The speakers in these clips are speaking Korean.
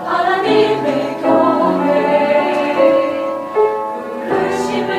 하나님의 교회 부르심을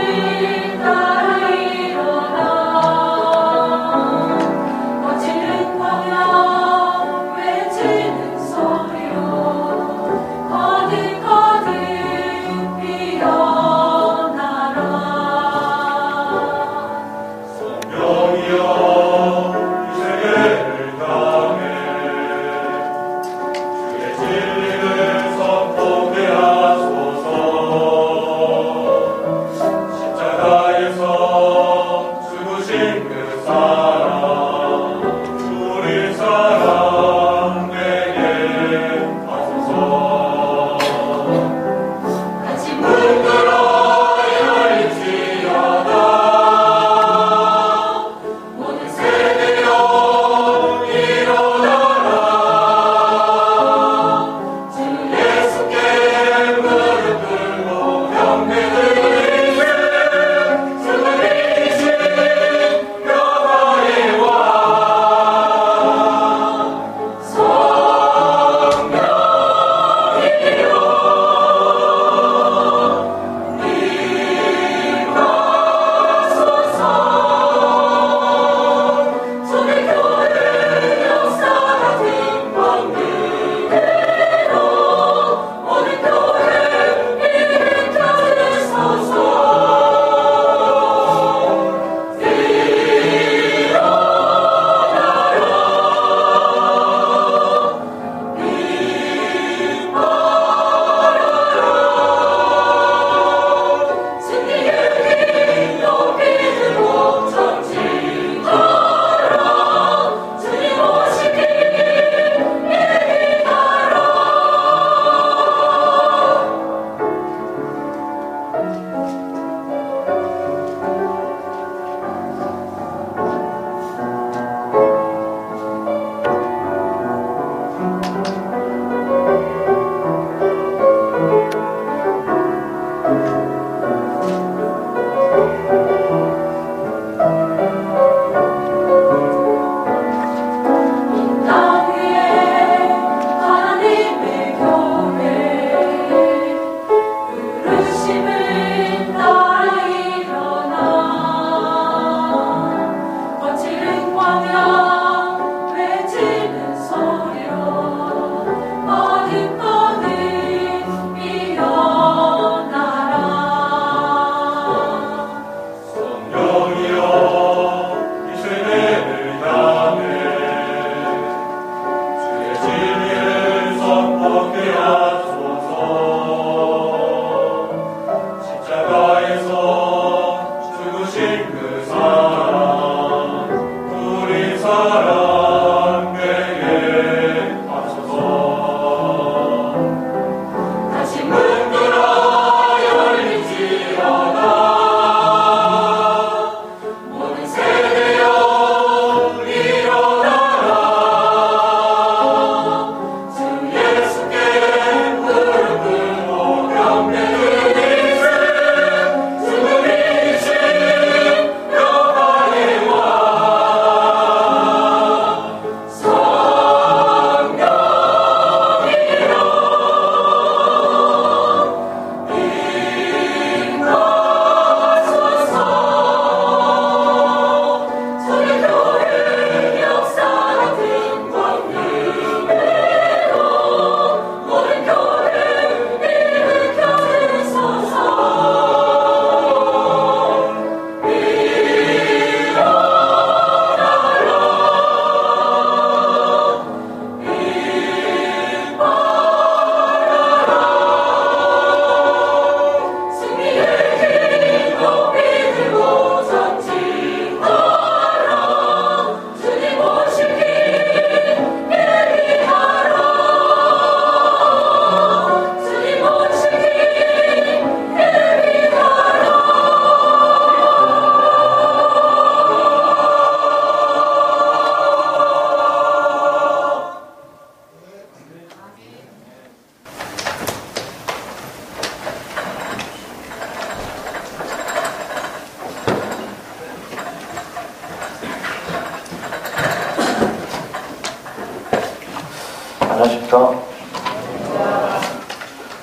안녕하십니까.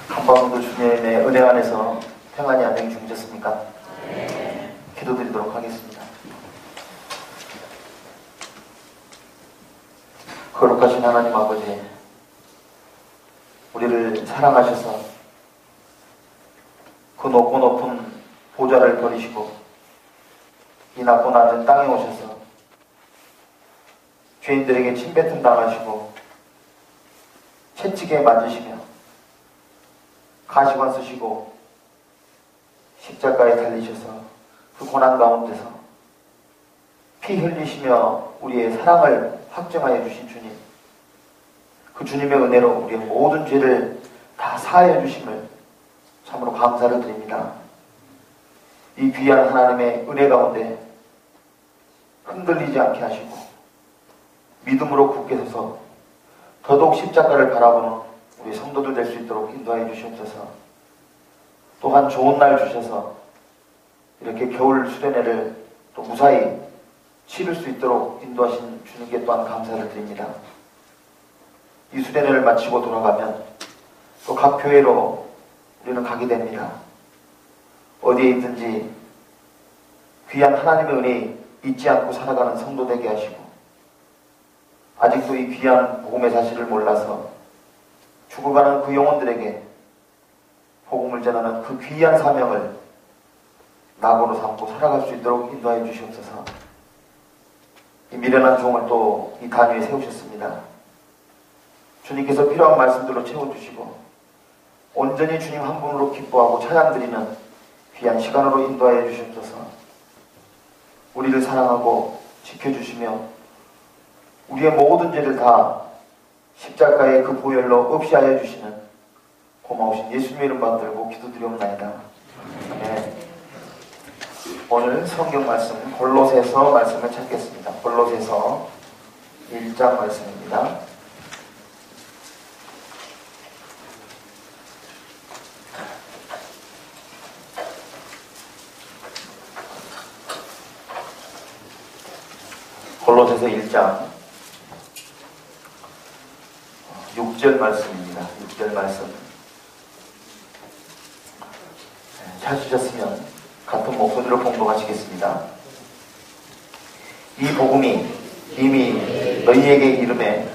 한번도 주님의 은혜 안에서 평안히 안녕히 주무셨습니까? 기도드리도록 하겠습니다. 거룩하신 하나님 아버지, 우리를 사랑하셔서 그 높고 높은 보좌를 버리시고 이 낮고 낮은 땅에 오셔서 죄인들에게 침뱉음 당하시고 채찍에 맞으시며 가시관 쓰시고 십자가에 달리셔서 그 고난 가운데서 피 흘리시며 우리의 사랑을 확증하여 주신 주님, 그 주님의 은혜로 우리의 모든 죄를 다 사하여 주심을 참으로 감사를 드립니다. 이 귀한 하나님의 은혜 가운데 흔들리지 않게 하시고 믿음으로 굳게 서서 더더욱 십자가를 바라보는 우리 성도들 될 수 있도록 인도하여 주시옵소서. 또한 좋은 날 주셔서 이렇게 겨울 수련회를 또 무사히 치를 수 있도록 인도하신 주님께 또한 감사를 드립니다. 이 수련회를 마치고 돌아가면 또 각 교회로 우리는 가게 됩니다. 어디에 있든지 귀한 하나님의 은혜 잊지 않고 살아가는 성도 되게 하시고, 아직도 이 귀한 복음의 사실을 몰라서 죽어가는 그 영혼들에게 복음을 전하는 그 귀한 사명을 낙으로 삼고 살아갈 수 있도록 인도하여 주시옵소서. 이 미련한 종을 또 이 단위에 세우셨습니다. 주님께서 필요한 말씀들로 채워주시고 온전히 주님 한 분으로 기뻐하고 찬양드리는 귀한 시간으로 인도하여 주시옵소서. 우리를 사랑하고 지켜주시며 우리의 모든 죄를 다 십자가의 그 보혈로 없이하여 주시는 고마우신 예수님의 이름 받들고 기도드리옵나이다. 네. 오늘 성경 말씀 골로새서 말씀을 찾겠습니다. 골로새서 1장 말씀입니다. 골로새서 1장 6절 말씀입니다. 6절 말씀 찾으셨으면 같은 목소리로 봉독하시겠습니다. 이 복음이 이미 너희에게 이름에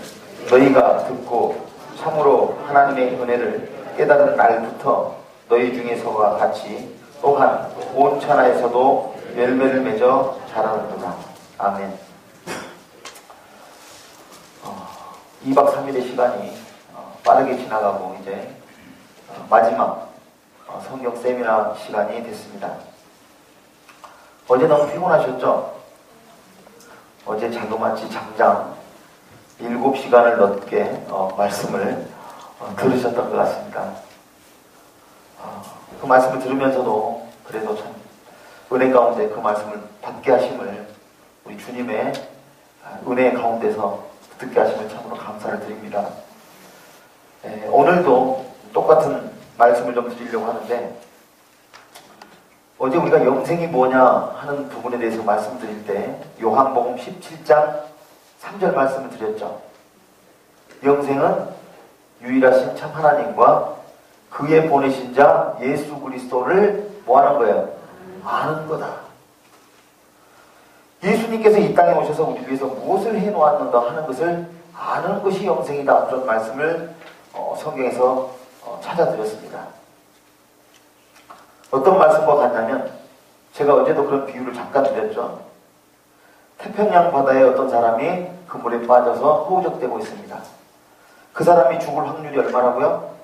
너희가 듣고 참으로 하나님의 은혜를 깨달은 날부터 너희 중에서와 같이 또한 온 천하에서도 열매를 맺어 자라는구나. 아멘. 2박 3일의 시간이 빠르게 지나가고 이제 마지막 성경 세미나 시간이 됐습니다. 어제 너무 피곤하셨죠? 어제 자그마치 장장 7시간을 넘게 말씀을 들으셨던 것 같습니다. 그 말씀을 들으면서도 그래도 참 은혜 가운데 그 말씀을 받게 하심을 우리 주님의 은혜 가운데서 듣게 하심을 참으로 감사를 드립니다. 오늘도 똑같은 말씀을 좀 드리려고 하는데, 어제 우리가 영생이 뭐냐 하는 부분에 대해서 말씀드릴 때 요한복음 17장 3절 말씀을 드렸죠. 영생은 유일하신 참 하나님과 그의 보내신 자 예수 그리스도를 뭐 하는 거예요? 아는 거다. 예수님께서 이 땅에 오셔서 우리 위해서 무엇을 해놓았는가 하는 것을 아는 것이 영생이다. 그런 말씀을 성경에서 찾아드렸습니다. 어떤 말씀과 같냐면, 제가 어제도 그런 비유를 잠깐 드렸죠. 태평양 바다에 어떤 사람이 그 물에 빠져서 허우적대고 있습니다. 그 사람이 죽을 확률이 얼마라고요?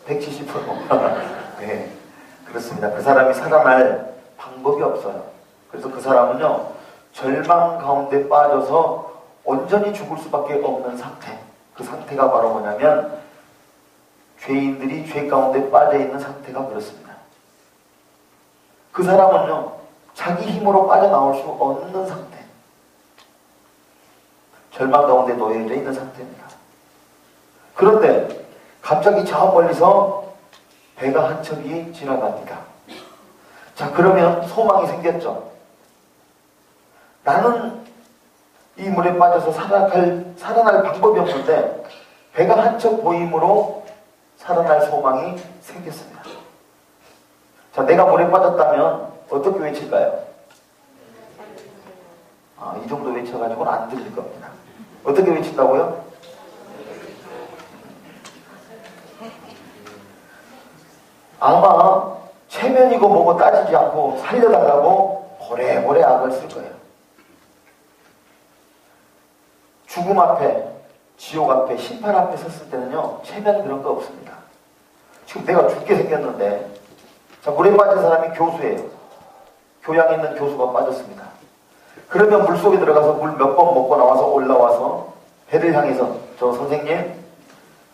170%. 네, 그렇습니다. 그 사람이 살아날 방법이 없어요. 그래서 그 사람은요, 절망 가운데 빠져서 온전히 죽을 수밖에 없는 상태. 그 상태가 바로 뭐냐면 죄인들이 죄 가운데 빠져있는 상태가 그렇습니다. 그 사람은요, 자기 힘으로 빠져나올 수 없는 상태, 절망 가운데 놓여져 있는 상태입니다. 그런데 갑자기 저 멀리서 배가 한 척이 지나갑니다. 자, 그러면 소망이 생겼죠. 나는 이 물에 빠져서 살아날 방법이 없는데 배가 한 척 보임으로 살아날 소망이 생겼습니다. 자, 내가 물에 빠졌다면 어떻게 외칠까요? 이 정도 외쳐가지고는 안 들릴 겁니다. 어떻게 외친다고요? 아마 체면이고 뭐고 따지지 않고 살려달라고 고래고래 악을 쓸 거예요. 죽음 앞에, 지옥 앞에, 심판 앞에 섰을 때는요, 체면 그런 거 없습니다. 지금 내가 죽게 생겼는데, 자, 물에 빠진 사람이 교수예요. 교양 있는 교수가 빠졌습니다. 그러면 물속에 들어가서 물 몇 번 먹고 나와서 올라와서 배를 향해서 저 선생님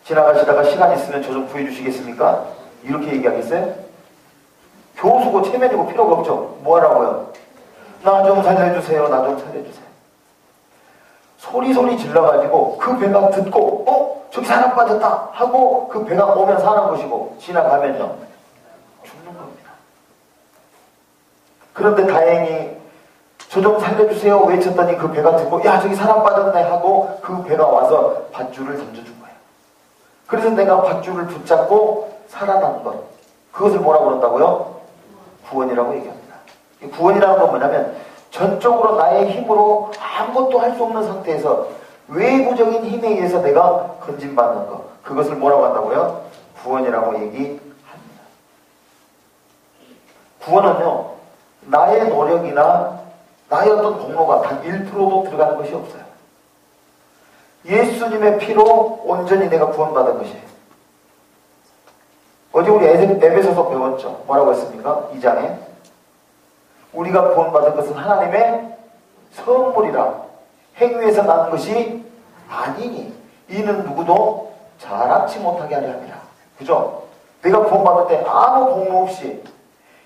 지나가시다가 시간 있으면 저 좀 구해주시겠습니까? 이렇게 얘기하겠어요? 교수고 체면이고 필요가 없죠. 뭐 하라고요? 나 좀 살려주세요. 나 좀 살려주세요. 소리 질러가지고 그 배가 듣고 저기 사람 빠졌다 하고 그 배가 오면 사는 것이고 지나가면요 죽는 겁니다. 그런데 다행히 저 좀 살려주세요 외쳤더니 그 배가 듣고 야 저기 사람 빠졌네 하고 그 배가 와서 밧줄을 던져준 거예요. 그래서 내가 밧줄을 붙잡고 살아난 것, 그것을 뭐라고 그런다고요? 구원이라고 얘기합니다. 구원이라는 건 뭐냐면 전적으로 나의 힘으로 아무것도 할 수 없는 상태에서 외부적인 힘에 의해서 내가 건진받는 것, 그것을 뭐라고 한다고요? 구원이라고 얘기합니다. 구원은요, 나의 노력이나 나의 어떤 공로가 단 1%도 들어가는 것이 없어요. 예수님의 피로 온전히 내가 구원받은 것이에요. 어제 우리 에베소서 배웠죠? 뭐라고 했습니까? 2장에 우리가 구원받은 것은 하나님의 선물이라 행위에서 나는 것이 아니니 이는 누구도 자랑치 못하게 하려 함이라. 그죠? 내가 구원받을 때 아무 공로 없이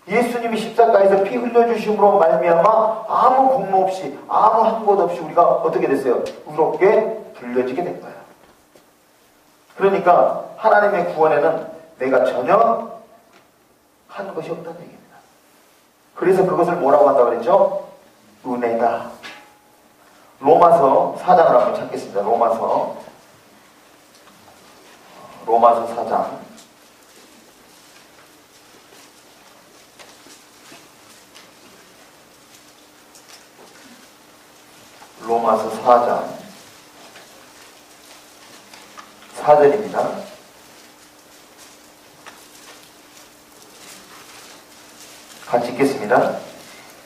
예수님이 십자가에서 피 흘려주심으로 말미암아 아무 공로 없이 아무 한 것 없이 우리가 어떻게 됐어요? 의롭게 불려지게 된 거예요. 그러니까 하나님의 구원에는 내가 전혀 한 것이 없다는 얘기입니다. 그래서 그것을 뭐라고 한다고 그랬죠? 은혜다. 로마서 4장을 한번 찾겠습니다. 로마서 4장. 로마서 4장 4절입니다. 같이 읽겠습니다.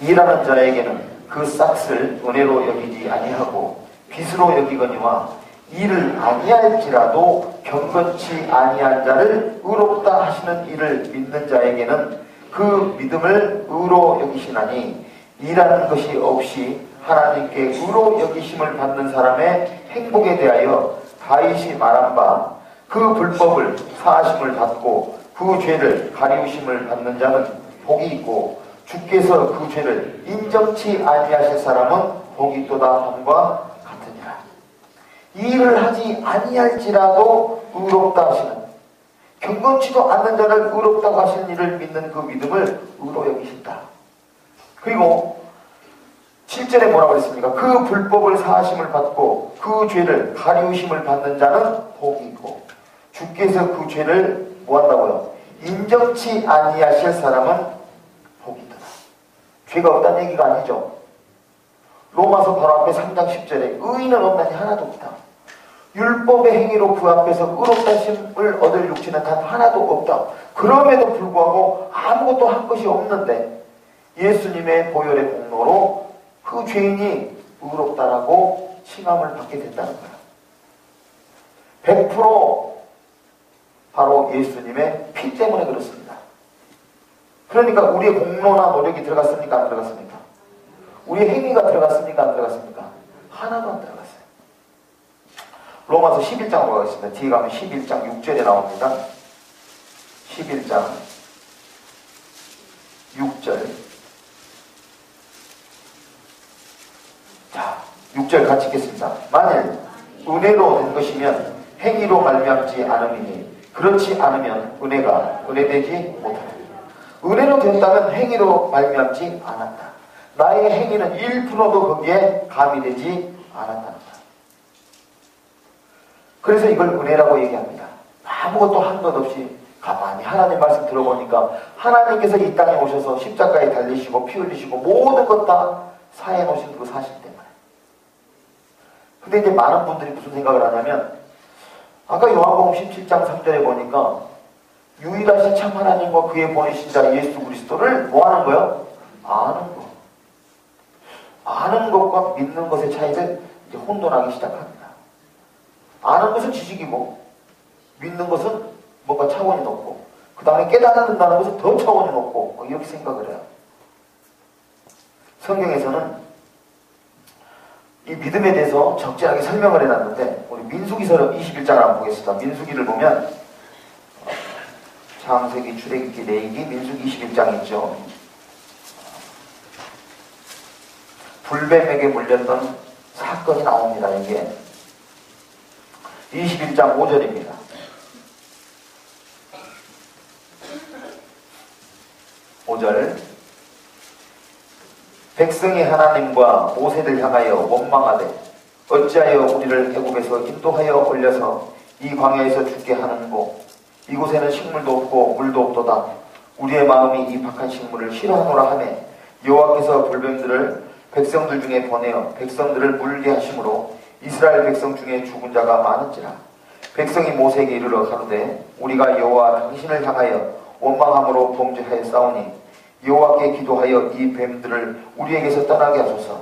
일하는 자에게는 그 싹을 은혜로 여기지 아니하고 빚으로 여기거니와 일을 아니할지라도 경건치 아니한 자를 의롭다 하시는 이를 믿는 자에게는 그 믿음을 의로 여기시나니 일하는 것이 없이 하나님께 의로 여기심을 받는 사람의 행복에 대하여 다윗이 말한 바 그 불법을 사하심을 받고 그 죄를 가리우심을 받는 자는 복이 있고 주께서 그 죄를 인정치 아니하실 사람은 복이 있도다 함과 같으니라. 일을 하지 아니할지라도 의롭다 하시는, 경건치도 않는 자를 의롭다고 하시는 이를 믿는 그 믿음을 의로 여기신다. 그리고 7절에 뭐라고 했습니까? 그 불법을 사하심을 받고 그 죄를 가리우심을 받는 자는 복이 있고 주께서 그 죄를 뭐한다고요? 인정치 아니하실 사람은 복이 있다. 죄가 없다는 얘기가 아니죠. 로마서 바로 앞에 3장 10절에 의인은 없나니 하나도 없다. 율법의 행위로 그 앞에서 의롭다심을 얻을 육체는 단 하나도 없다. 그럼에도 불구하고 아무것도 한 것이 없는데 예수님의 보혈의 공로로 그 죄인이 의롭다라고 칭함을 받게 됐다는 거예요. 100% 바로 예수님의 피 때문에 그렇습니다. 그러니까 우리의 공로나 노력이 들어갔습니까? 안 들어갔습니까? 우리의 행위가 들어갔습니까? 안 들어갔습니까? 하나도 안 들어갔어요. 로마서 11장으로 가겠습니다. 뒤에 가면 11장 6절에 나옵니다. 11장 6절. 자, 6절 같이 읽겠습니다. 만일 은혜로 된 것이면 행위로 말미암지 않음이니 그렇지 않으면 은혜가 은혜되지 못하다. 은혜로 된다면 행위로 말미암지 않았다. 나의 행위는 1%도 거기에 가미되지 않았다는 거예요. 그래서 이걸 은혜라고 얘기합니다. 아무것도 한 것 없이 가만히 하나님 말씀 들어보니까 하나님께서 이 땅에 오셔서 십자가에 달리시고 피 흘리시고 모든 것 다 사해 놓으신 그 사실 때문에. 근데 이제 많은 분들이 무슨 생각을 하냐면 아까 요한복음 17장 3절에 보니까 유일하신 참 하나님과 그의 보내신 자 예수 그리스도를 뭐 하는 거예요? 아는 거. 아는 것과 믿는 것의 차이를 이제 혼돈하기 시작합니다. 아는 것은 지식이고 믿는 것은 뭔가 차원이 높고 그 다음에 깨닫는다는 것은 더 차원이 높고 이렇게 생각을 해요. 성경에서는 이 믿음에 대해서 적절하게 설명을 해놨는데 우리 민수기서 21장을 한번 보겠습니다. 민수기를 보면 창세기, 출애굽기, 레위기, 민수기 21장 있죠. 불뱀에게 물렸던 사건이 나옵니다. 이게 21장 5절입니다. 5절 백성이 하나님과 모세를 향하여 원망하되 어찌하여 우리를 애굽에서 인도하여 올려서 이 광야에서 죽게 하는고 이곳에는 식물도 없고 물도 없도다. 우리의 마음이 이 박한 식물을 싫어하노라 하매 여호와께서 불뱀들을 백성들 중에 보내어 백성들을 물게 하심으로 이스라엘 백성 중에 죽은 자가 많은지라. 백성이 모세에게 이르러 가로되 우리가 여호와 당신을 향하여 원망함으로 범죄하여 싸우니 여호와께 기도하여 이 뱀들을 우리에게서 떠나게 하소서.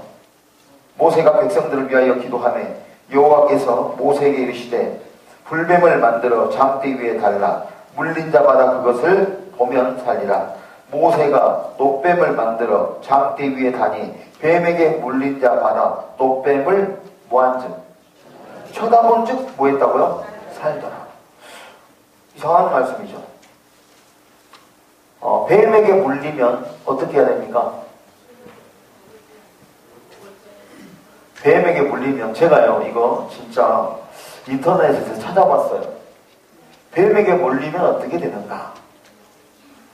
모세가 백성들을 위하여 기도하매 여호와께서 모세에게 이르시되 불뱀을 만들어 장대 위에 달라 물린 자마다 그것을 보면 살리라. 모세가 놋뱀을 만들어 장대 위에 다니 뱀에게 물린 자마다 놋뱀을 뭐한즉 쳐다본즉 뭐했다고요? 살더라. 이상한 말씀이죠. 뱀에게 물리면 어떻게 해야 됩니까? 뱀에게 물리면 제가요 이거 진짜 인터넷에서 찾아봤어요. 뱀에게 물리면 어떻게 되는가?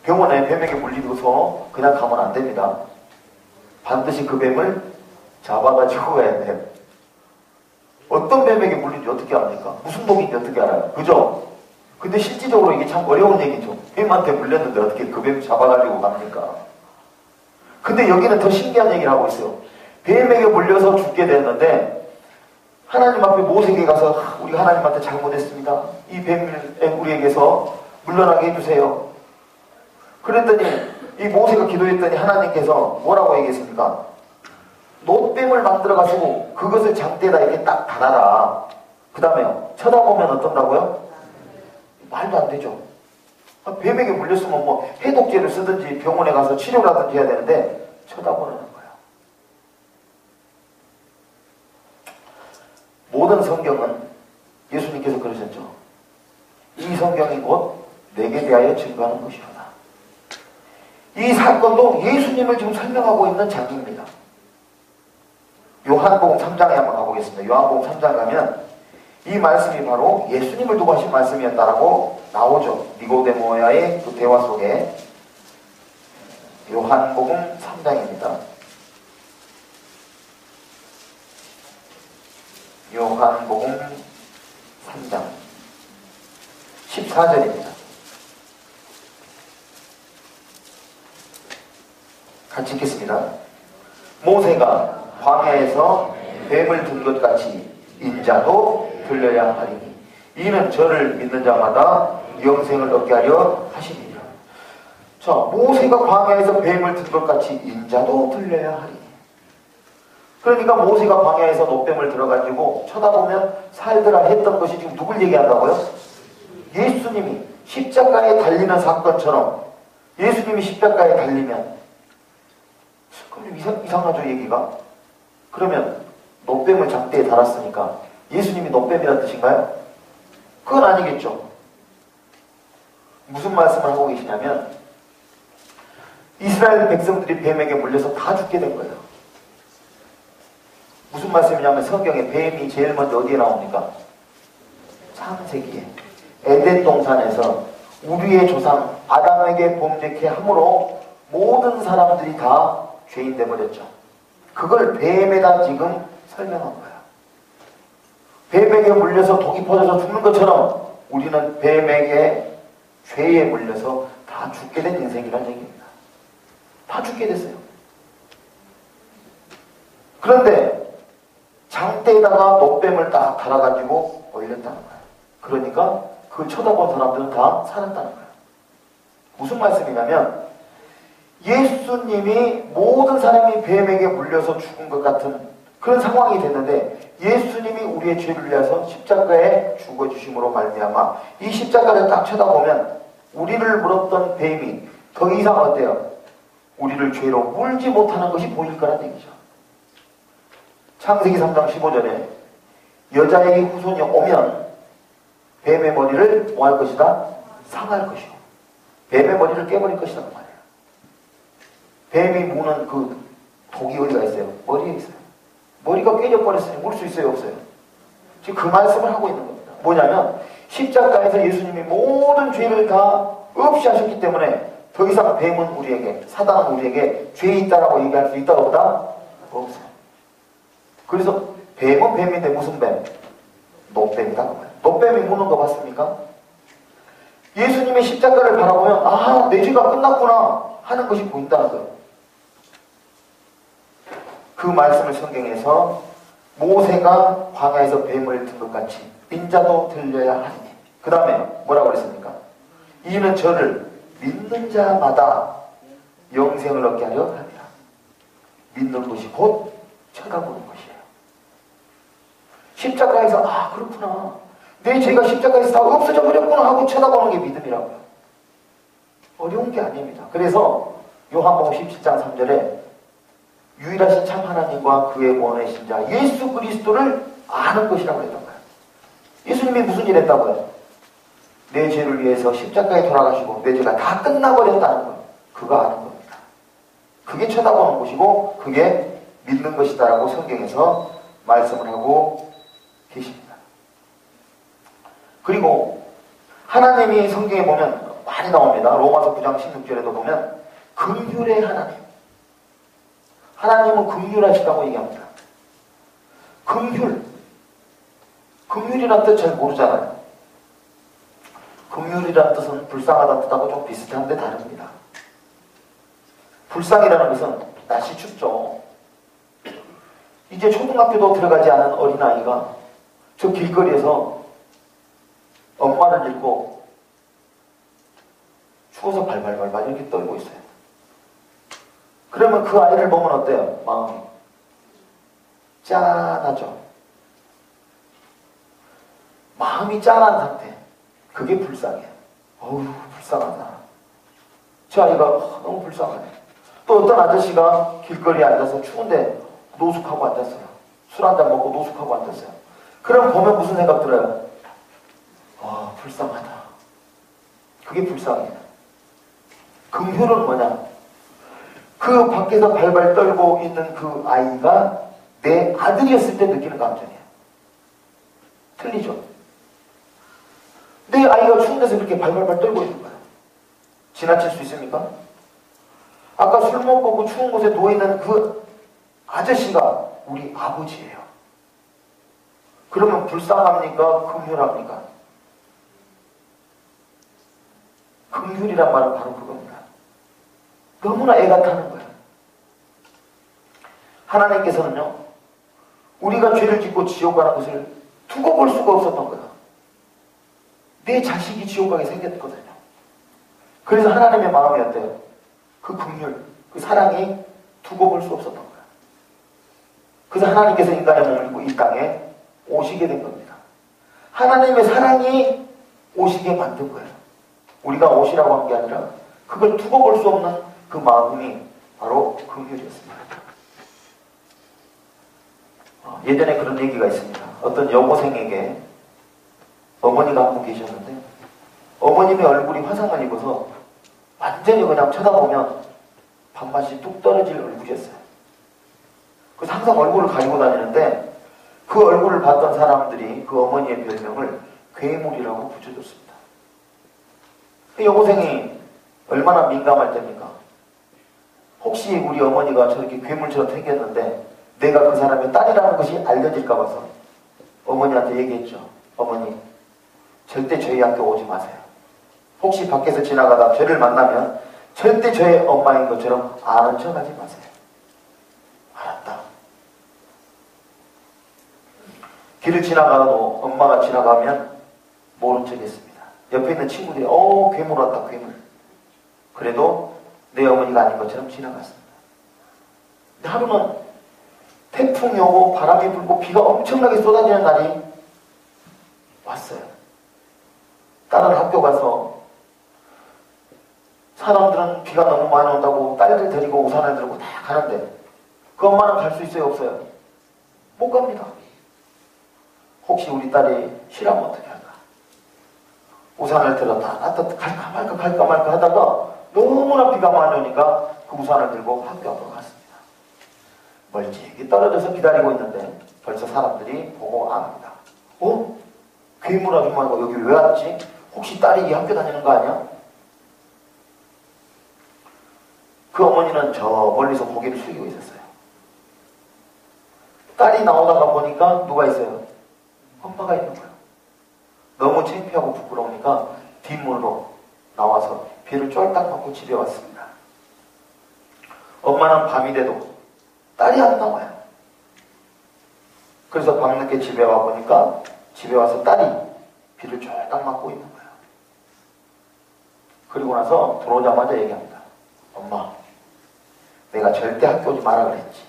병원에 뱀에게 물리고서 그냥 가면 안 됩니다. 반드시 그 뱀을 잡아가지고 가야 돼요. 어떤 뱀에게 물린지 어떻게 압니까? 무슨 독인지 어떻게 알아요? 그죠? 근데 실질적으로 이게 참 어려운 얘기죠. 뱀한테 물렸는데 어떻게 그 뱀 잡아가지고 갑니까? 근데 여기는 더 신기한 얘기를 하고 있어요. 뱀에게 물려서 죽게 됐는데 하나님 앞에 모세에게 가서 우리 하나님한테 잘못했습니다. 이 뱀을 우리에게서 물러나게 해주세요. 그랬더니 이 모세가 기도했더니 하나님께서 뭐라고 얘기했습니까? 놋뱀을 만들어가지고 그것을 장대에다 이렇게 딱 달아라. 그 다음에요. 쳐다보면 어떤다고요? 말도 안 되죠. 뱀에게 물렸으면 뭐 해독제를 쓰든지 병원에 가서 치료를 하든지 해야 되는데 쳐다보는 거예요. 모든 성경은 예수님께서 그러셨죠. 이 성경이 곧 내게 대하여 증거하는 것이로다. 이 사건도 예수님을 지금 설명하고 있는 장입니다. 요한복음 3장에 한번 가보겠습니다. 요한복음 3장 가면 이 말씀이 바로 예수님을 두고 하신 말씀이었다라고 나오죠. 니고데모와의 그 대화 속에. 요한복음 3장입니다. 요한복음 3장 14절입니다. 같이 읽겠습니다. 모세가 광야에서 뱀을 든 것 같이 인자도 들려야 하리니 이는 저를 믿는 자마다 영생을 얻게 하려 하시니라. 자, 모세가 광야에서 뱀을 든 것 같이 인자도 들려야 하리니. 그러니까 모세가 광야에서 놋뱀을 들어가지고 쳐다보면 살더라 했던 것이 지금 누굴 얘기한다고요? 예수님이 십자가에 달리는 사건처럼 예수님이 십자가에 달리면 그럼 좀 이상하죠 얘기가? 그러면 놋뱀을 장대에 달았으니까 예수님이 놋뱀이라는 뜻인가요? 그건 아니겠죠. 무슨 말씀을 하고 계시냐면 이스라엘 백성들이 뱀에게 물려서 다 죽게 된 거예요. 무슨 말씀이냐면 성경에 뱀이 제일 먼저 어디에 나옵니까? 창세기에 에덴 동산에서 우리의 조상 아담에게 범죄케 함으로 모든 사람들이 다 죄인 되어버렸죠. 그걸 뱀에다 지금 설명한 거야. 뱀에게 물려서 독이 퍼져서 죽는 것처럼 우리는 뱀에게 죄에 물려서 다 죽게 된 인생이라는 얘기입니다. 다 죽게 됐어요. 그런데 장대에다가 노뱀을 딱 달아가지고 올렸다는 거예요. 그러니까 그걸 쳐다본 사람들은 다 살았다는 거예요. 무슨 말씀이냐면 예수님이 모든 사람이 뱀에게 물려서 죽은 것 같은 그런 상황이 됐는데 예수님이 우리의 죄를 위해서 십자가에 죽어주심으로 말미암아 이 십자가를 딱 쳐다보면 우리를 물었던 뱀이 더 이상 어때요? 우리를 죄로 물지 못하는 것이 보일 거란 얘기죠. 창세기 3장 15절에 여자의 후손이 오면 뱀의 머리를 뭐 할 것이다? 상할 것이요. 뱀의 머리를 깨버릴 것이다 그 말이에요. 뱀이 무는 그 독이 어디가 있어요? 머리에 있어요. 머리가 깨져버렸으니 물 수 있어요? 없어요? 지금 그 말씀을 하고 있는 겁니다. 뭐냐면 십자가에서 예수님이 모든 죄를 다 없이 하셨기 때문에 더 이상 뱀은 우리에게, 사단은 우리에게 죄 있다라고 얘기할 수 있다고 보다 없어요. 그래서 뱀은 뱀인데 무슨 뱀? 노뱀이다. 노뱀이 무는 거 봤습니까? 예수님의 십자가를 바라보면 아, 내 죄가 끝났구나 하는 것이 보인다는 거예요. 그 말씀을 성경에서 모세가 광야에서 뱀을 든 것 같이 인자도 들려야 하리니. 그 다음에 뭐라고 그랬습니까? 이는 저를 믿는 자마다 영생을 얻게 하려 합니다. 믿는 것이 곧 쳐다보는 것이에요. 십자가에서 아 그렇구나, 내 죄가 십자가에서 다 없어져 버렸구나 하고 쳐다보는 게 믿음이라고요. 어려운 게 아닙니다. 그래서 요한복음 17장 3절에 유일하신 참 하나님과 그의 원하신 자 예수 그리스도를 아는 것이라고 했던 거예요. 예수님이 무슨 일 했다고요? 내 죄를 위해서 십자가에 돌아가시고 내 죄가 다 끝나버렸다는 거예요. 그거 아는 겁니다. 그게 쳐다보는 것이고 그게 믿는 것이다라고 성경에서 말씀을 하고 계십니다. 그리고 하나님이 성경에 보면 많이 나옵니다. 로마서 9장 16절에도 보면 긍휼의 하나님, 하나님은 긍휼하시다고 얘기합니다. 긍휼이라는 뜻 잘 모르잖아요. 긍휼이라는 뜻은 불쌍하다는 뜻하고 좀 비슷한데 다릅니다. 불쌍이라는 것은 날씨 춥죠. 이제 초등학교도 들어가지 않은 어린아이가 저 길거리에서 엄마를 잃고 추워서 발발발발 이렇게 떨고 있어요. 그러면 그 아이를 보면 어때요? 마음이 짠하죠. 마음이 짠한 상태, 그게 불쌍해요. 어우 불쌍하다. 저 아이가 너무 불쌍하네. 또 어떤 아저씨가 길거리에 앉아서 추운데 노숙하고 앉았어요. 술 한잔 먹고 노숙하고 앉았어요. 그럼 보면 무슨 생각 들어요? 아 불쌍하다. 그게 불쌍해요. 긍휼은 뭐냐? 그 밖에서 발발 떨고 있는 그 아이가 내 아들이었을 때 느끼는 감정이에요. 틀리죠? 내 아이가 추운 데서 이렇게 발발발 떨고 있는 거예요. 지나칠 수 있습니까? 아까 술 먹고 그 추운 곳에 누워있는 그 아저씨가 우리 아버지예요. 그러면 불쌍합니까? 긍휼합니까? 긍휼이란 말은 바로 그겁니다. 너무나 애가 타는 거예요. 하나님께서는요, 우리가 죄를 짓고 지옥 가는 것을 두고 볼 수가 없었던 거예요. 내 자식이 지옥 가게 생겼거든요. 그래서 하나님의 마음이 어때요? 그 긍휼, 그 사랑이 두고 볼 수 없었던 거예요. 그래서 하나님께서 인간의 몸을 입고 이 땅에 오시게 된 겁니다. 하나님의 사랑이 오시게 만든 거예요. 우리가 오시라고 한 게 아니라 그걸 두고 볼 수 없는 그 마음이 바로 긍휼이었습니다. 예전에 그런 얘기가 있습니다. 어떤 여고생에게 어머니가 한 분 계셨는데 어머님의 얼굴이 화상을 입어서 완전히 그냥 쳐다보면 밥맛이 뚝 떨어질 얼굴이었어요. 그래서 항상 얼굴을 가리고 다니는데 그 얼굴을 봤던 사람들이 그 어머니의 별명을 괴물이라고 붙여줬습니다. 그 여고생이 얼마나 민감할 때입니까? 혹시 우리 어머니가 저렇게 괴물처럼 생겼는데 내가 그 사람의 딸이라는 것이 알려질까 봐서 어머니한테 얘기했죠. 어머니, 절대 저희 학교 오지 마세요. 혹시 밖에서 지나가다 저를 만나면 절대 저의 엄마인 것처럼 아는 척 하지 마세요. 알았다. 길을 지나가도 엄마가 지나가면 모른 척 했습니다. 옆에 있는 친구들이 괴물 왔다, 괴물. 그래도 내 어머니가 아닌 것처럼 지나갔습니다. 근데 하루는 태풍이 오고 바람이 불고 비가 엄청나게 쏟아지는 날이 왔어요. 딸은 학교 가서 사람들은 비가 너무 많이 온다고 딸들 데리고 우산을 들고 다 가는데 그 엄마는 갈 수 있어요, 없어요? 못 갑니다. 혹시 우리 딸이 쉬라면 어떻게 할까? 우산을 들었다 놨다 갈까 말까 하다가 너무나 비가 많이 오니까 그 우산을 들고 학교 앞으로 갔습니다. 멀찍이 떨어져서 기다리고 있는데 벌써 사람들이 보고 압니다. 괴물 아줌마가 여기 왜 왔지? 혹시 딸이 이 학교 다니는 거 아니야? 그 어머니는 저 멀리서 고개를 숙이고 있었어요. 딸이 나오다가 보니까 누가 있어요? 엄마가 있는 거예요. 너무 창피하고 부끄러우니까 뒷문으로 나와서 비를 쫄딱 맞고 집에 왔습니다. 엄마는 밤이 돼도 딸이 안 나와요. 그래서 밤늦게 집에 와보니까 집에 와서 딸이 비를 쫄딱 맞고 있는 거예요. 그리고 나서 들어오자마자 얘기합니다. 엄마, 내가 절대 학교 오지 마라 그랬지.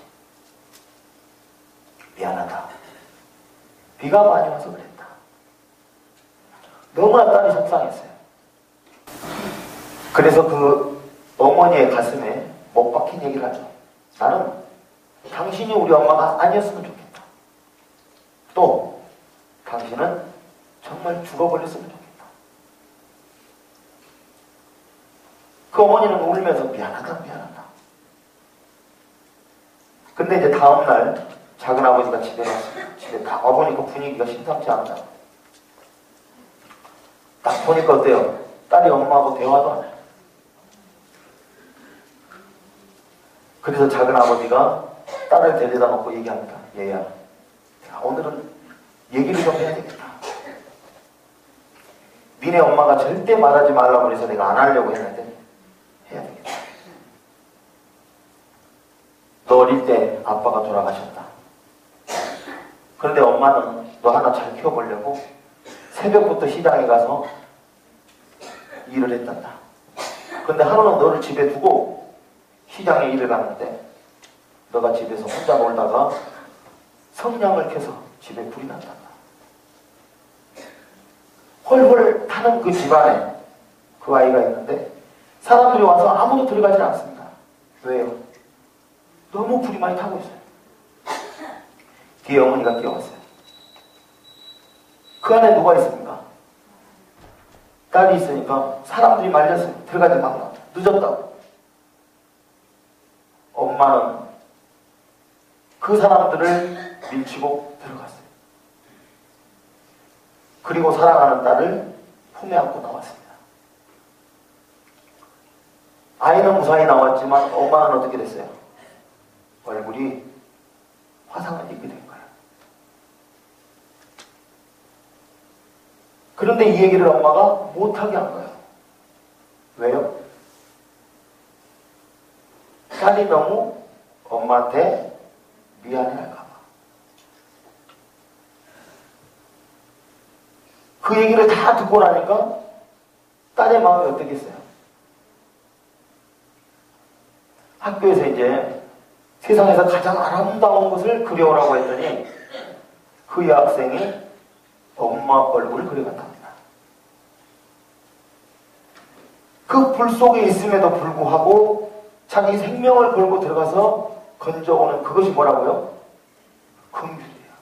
미안하다. 비가 많이 와서 그랬다. 너무나 딸이 속상했어요. 그래서 그 어머니의 가슴에 못 박힌 얘기를 하죠. 나는 당신이 우리 엄마가 아니었으면 좋겠다. 또 당신은 정말 죽어버렸으면 좋겠다. 그 어머니는 울면서 미안하다. 근데 이제 다음날 작은아버지가 집에 왔어요. 집에 딱 와보니까 분위기가 심상치 않다. 딱 보니까 어때요? 딸이 엄마하고 대화도 안 해요. 그래서 작은아버지가 딸을 데려다 놓고 얘기합니다. 얘야, 오늘은 얘기를 좀 해야 되겠다. 니네 엄마가 절대 말하지 말라고 해서 내가 안 하려고 했는데 해야 되겠다. 너 어릴 때 아빠가 돌아가셨다. 그런데 엄마는 너 하나 잘 키워보려고 새벽부터 시장에 가서 일을 했단다. 그런데 하루는 너를 집에 두고 시장에 일을 갔는데 너가 집에서 혼자 놀다가 성냥을 켜서 집에 불이 났단다. 헐헐 타는 그 집안에 그 아이가 있는데 사람들이 와서 아무도 들어가지 않습니다. 왜요? 너무 불이 많이 타고 있어요. 뒤에 어머니가 뛰어왔어요. 그 안에 누가 있습니까? 딸이 있으니까 사람들이 말렸어요. 들어가지 말라. 늦었다고. 엄마는 그 사람들을 밀치고 들어갔어요. 그리고 사랑하는 딸을 품에 안고 나왔습니다. 아이는 무사히 나왔지만 엄마는 어떻게 됐어요? 얼굴이 화상을 입게 된 거예요. 그런데 이 얘기를 엄마가 못하게 한 거예요. 왜요? 딸이 너무 엄마한테 미안해할까 봐. 그 얘기를 다 듣고 나니까 딸의 마음이 어떻겠어요? 학교에서 이제 세상에서 가장 아름다운 것을 그려오라고 했더니 그 여학생이 엄마 얼굴을 그려갔답니다. 그 불 속에 있음에도 불구하고 자기 생명을 걸고 들어가서 건져오는 그것이 뭐라고요? 긍휼이에요.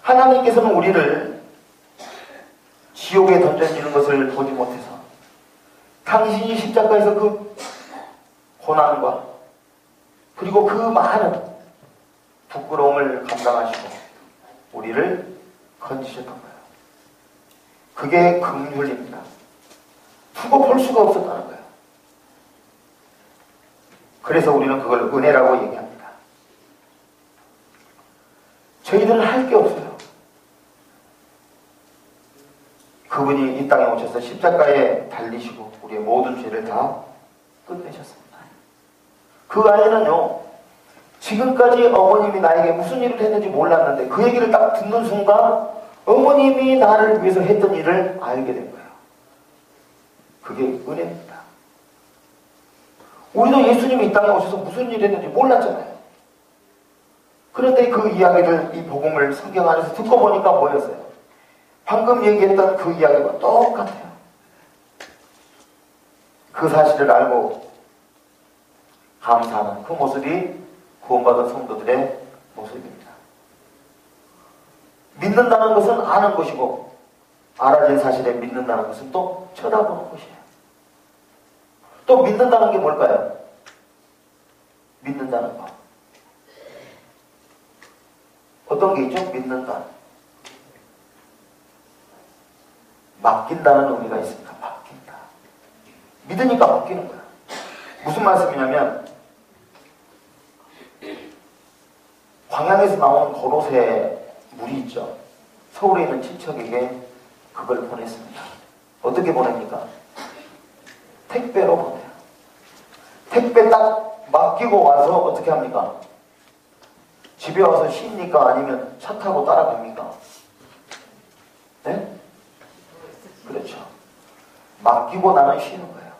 하나님께서는 우리를 지옥에 던져지는 것을 보지 못해서 당신이 십자가에서 그 고난과 그리고 그 많은 부끄러움을 감당하시고 우리를 건지셨던 거예요. 그게 긍휼입니다. 두고 볼 수가 없었다는 거예요. 그래서 우리는 그걸 은혜라고 얘기합니다. 저희들 우리들은 할 게 없어요. 그분이 이 땅에 오셔서 십자가에 달리시고 우리의 모든 죄를 다 끝내셨습니다. 그 아이는요, 지금까지 어머님이 나에게 무슨 일을 했는지 몰랐는데 그 얘기를 딱 듣는 순간 어머님이 나를 위해서 했던 일을 알게 된 거예요. 그게 은혜입니다. 우리도 예수님이 이 땅에 오셔서 무슨 일을 했는지 몰랐잖아요. 그런데 그 이야기를, 이 복음을 성경 안에서 듣고 보니까 뭐였어요? 방금 얘기했던 그 이야기와 똑같아요. 그 사실을 알고 감사하는 그 모습이 구원받은 성도들의 모습입니다. 믿는다는 것은 아는 것이고, 알아진 사실에 믿는다는 것은 또 쳐다보는 것이에요. 또 믿는다는 게 뭘까요? 믿는다는 것. 어떤 게 있죠? 믿는다. 맡긴다는 의미가 있습니다. 맡긴다. 믿으니까 맡기는 거야. 무슨 말씀이냐면, 광양에서 나온 고로쇠 물이 있죠. 서울에 있는 친척에게 그걸 보냈습니다. 어떻게 보냅니까? 택배로 보내요. 택배 딱 맡기고 와서 어떻게 합니까? 집에 와서 쉽니까? 아니면 차 타고 따라갑니까? 네? 그렇죠. 맡기고 나는 쉬는 거예요.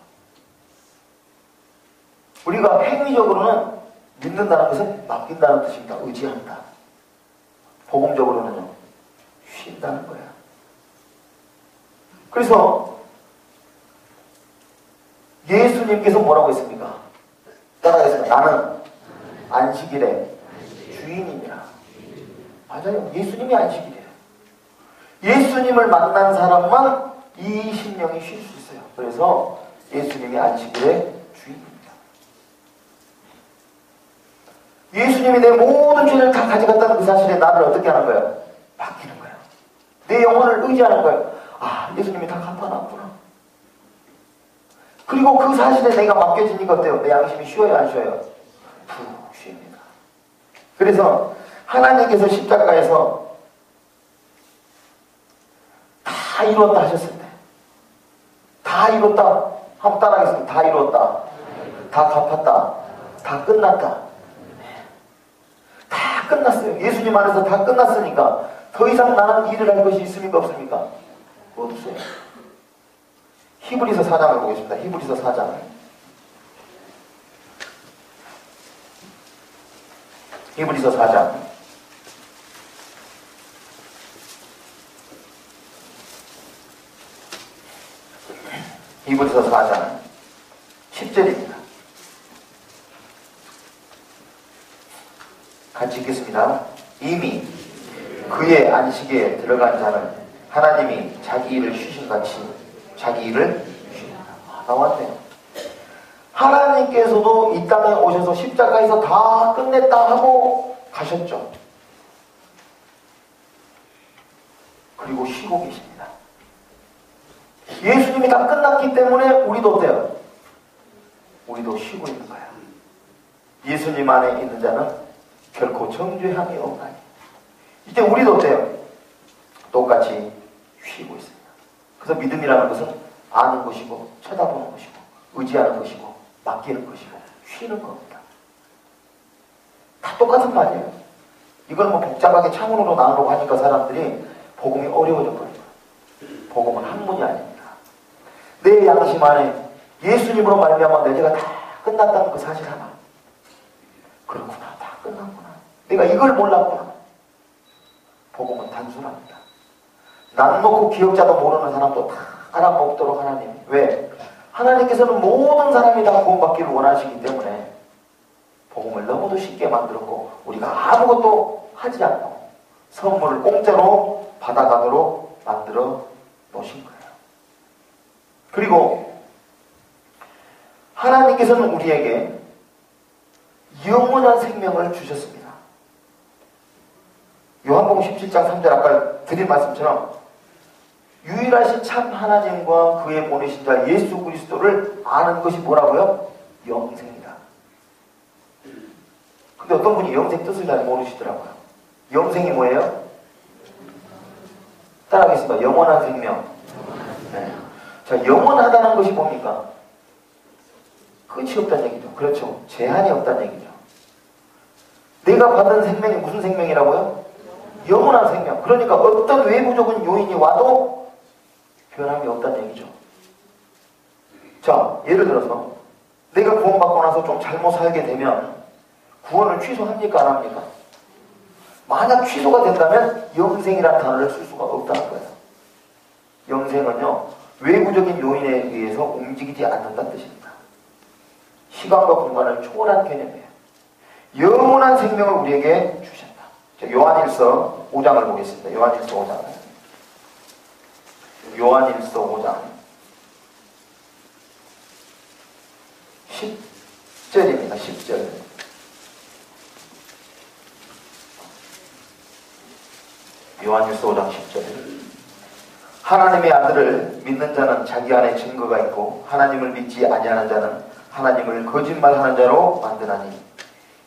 우리가 행위적으로는 믿는다는 것은 맡긴다는 뜻입니다. 의지한다. 복음적으로는요, 쉰다는 거예요. 그래서 예수님께서 뭐라고 했습니까? 따라하겠습니다. 나는 안식일의 주인이니라. 맞아요. 예수님이 안식일이에요. 예수님을 만난 사람만 이 심령이 쉴 수 있어요. 그래서 예수님이 안식일의 주인입니다. 예수님이 내 모든 죄를 다 가져갔다는 그 사실에 나를 어떻게 하는 거예요? 맡기는 거예요. 내 영혼을 의지하는 거예요. 아, 예수님이 다 갚아놨구나. 그리고 그 사실에 내가 맡겨지니까 어때요? 내 양심이 쉬어요, 안 쉬어요? 푹 쉽니다. 그래서 하나님께서 십자가에서 다 이뤘다 하셨을 때, 다 이뤘다. 한번 따라하겠습니다. 다 이뤘다. 다 갚았다. 다 끝났다. 다 끝났어요. 예수님 안에서 다 끝났으니까 더 이상 나는 일을 할 것이 있습니까? 없습니까? 없어요. 히브리서 4장을 보겠습니다. 히브리서 4장. 히브리서 4장. 히브리서 4장 10절입니다. 같이 읽겠습니다. 이미 그의 안식에 들어간 자는 하나님이 자기 일을 쉬신같이 자기 일을 쉬신다. 나왔네요. 하나님께서도 이 땅에 오셔서 십자가에서 다 끝냈다 하고 가셨죠. 그리고 쉬고 계십니다. 예수님이 다 끝났기 때문에 우리도 어때요? 우리도 쉬고 있는 거예요. 예수님 안에 있는 자는 결코 정죄함이 없나니. 이제 우리도 어때요? 똑같이 쉬고 있습니다. 그래서 믿음이라는 것은 아는 것이고 쳐다보는 것이고 의지하는 것이고 맡기는 것이고 쉬는 겁니다. 다 똑같은 말이에요. 이걸 뭐 복잡하게 창문으로 나누려고 하니까 사람들이 복음이 어려워져 버려요. 복음은 학문이 아닙니다. 내 양심 안에 예수님으로 말미암아 내 죄가 다 끝났다는 그 사실 하나. 그렇구나. 다 끝났구나. 내가 이걸 몰랐구나. 복음은 단순합니다. 난 놓고 기억자도 모르는 사람도 다 알아먹도록 하나님. 왜? 하나님께서는 모든 사람이 다 구원받기를 원하시기 때문에 복음을 너무도 쉽게 만들었고 우리가 아무것도 하지 않고 선물을 공짜로 받아가도록 만들어 놓으신 거예요. 그리고 하나님께서는 우리에게 영원한 생명을 주셨습니다. 요한복음 17장 3절 아까 드린 말씀처럼 유일하신 참 하나님과 그의 보내신 자 예수 그리스도를 아는 것이 뭐라고요? 영생이다. 근데 어떤 분이 영생 뜻을 잘 모르시더라고요. 영생이 뭐예요? 따라하겠습니다. 영원한 생명. 네. 자, 영원하다는 것이 뭡니까? 끝이 없다는 얘기죠. 그렇죠. 제한이 없다는 얘기죠. 내가 받은 생명이 무슨 생명이라고요? 영원한 생명. 그러니까 어떤 외부적인 요인이 와도 변함이 없다는 얘기죠. 자, 예를 들어서 내가 구원받고 나서 좀 잘못 살게 되면 구원을 취소합니까? 안 합니까? 만약 취소가 된다면 영생이라는 단어를 쓸 수가 없다는 거예요. 영생은요, 외부적인 요인에 의해서 움직이지 않는다는 뜻입니다. 시간과 공간을 초월한 개념이에요. 영원한 생명을 우리에게 주신다. 자, 요한일서 5장을 보겠습니다. 요한일서 5장. 요한일서 5장 10절입니다. 10절. 요한일서 5장 10절. 하나님의 아들을 믿는 자는 자기 안에 증거가 있고 하나님을 믿지 아니하는 자는 하나님을 거짓말하는 자로 만드나니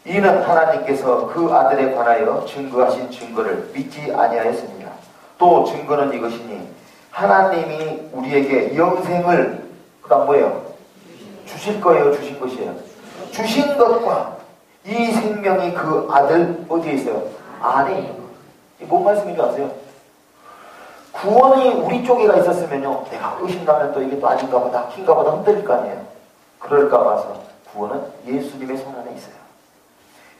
이는 하나님께서 그 아들에 관하여 증거하신 증거를 믿지 아니하였습니다. 또 증거는 이것이니 하나님이 우리에게 영생을 그다음 뭐예요? 주실 거예요? 주신 것이에요? 주신 것과 이 생명이 그 아들 어디에 있어요? 안에 있는 거예요. 이게 뭔 말씀인 줄 아세요? 구원이 우리 쪽에가 있었으면요, 내가 의심나면 또 이게 또 아닌가 보다, 킨가 보다 흔들릴 거 아니에요. 그럴까 봐서 구원은 예수님의 손 안에 있어요.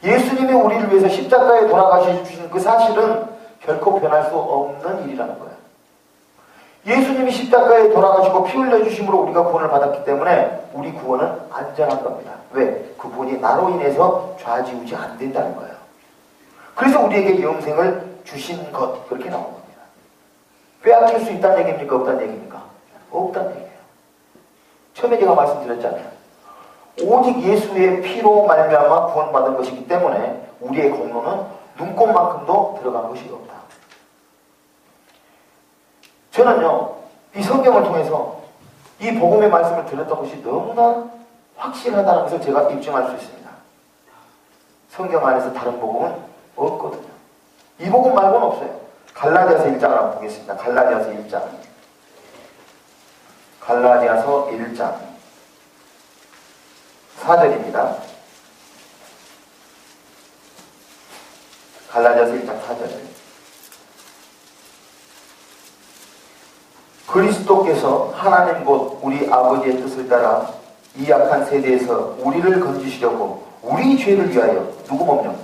예수님이 우리를 위해서 십자가에 돌아가셔 주신 그 사실은 결코 변할 수 없는 일이라는 거예요. 예수님이 십자가에 돌아가시고 피 흘려 주심으로 우리가 구원을 받았기 때문에 우리 구원은 안전한 겁니다. 왜? 그 구원이 나로 인해서 좌지우지 안 된다는 거예요. 그래서 우리에게 영생을 주신 것, 그렇게 나온 겁니다. 빼앗길 수 있다는 얘기입니까? 없다는 얘기입니까? 없다는 얘기예요. 처음에 제가 말씀드렸잖아요. 오직 예수의 피로 말미암아 구원받은 것이기 때문에 우리의 공로는 눈꼽만큼도 들어간 것이 없다. 저는요, 이 성경을 통해서 이 복음의 말씀을 들었던 것이 너무나 확실하다는 것을 제가 입증할 수 있습니다. 성경 안에서 다른 복음은 없거든요. 이 복음 말고는 없어요. 갈라디아서 1장을 한번 보겠습니다. 갈라디아서 1장. 갈라디아서 1장 4절입니다. 갈라디아서 1장 4절. 그리스도께서 하나님 곧 우리 아버지의 뜻을 따라 이 약한 세대에서 우리를 건지시려고 우리 죄를 위하여 누구 몸요?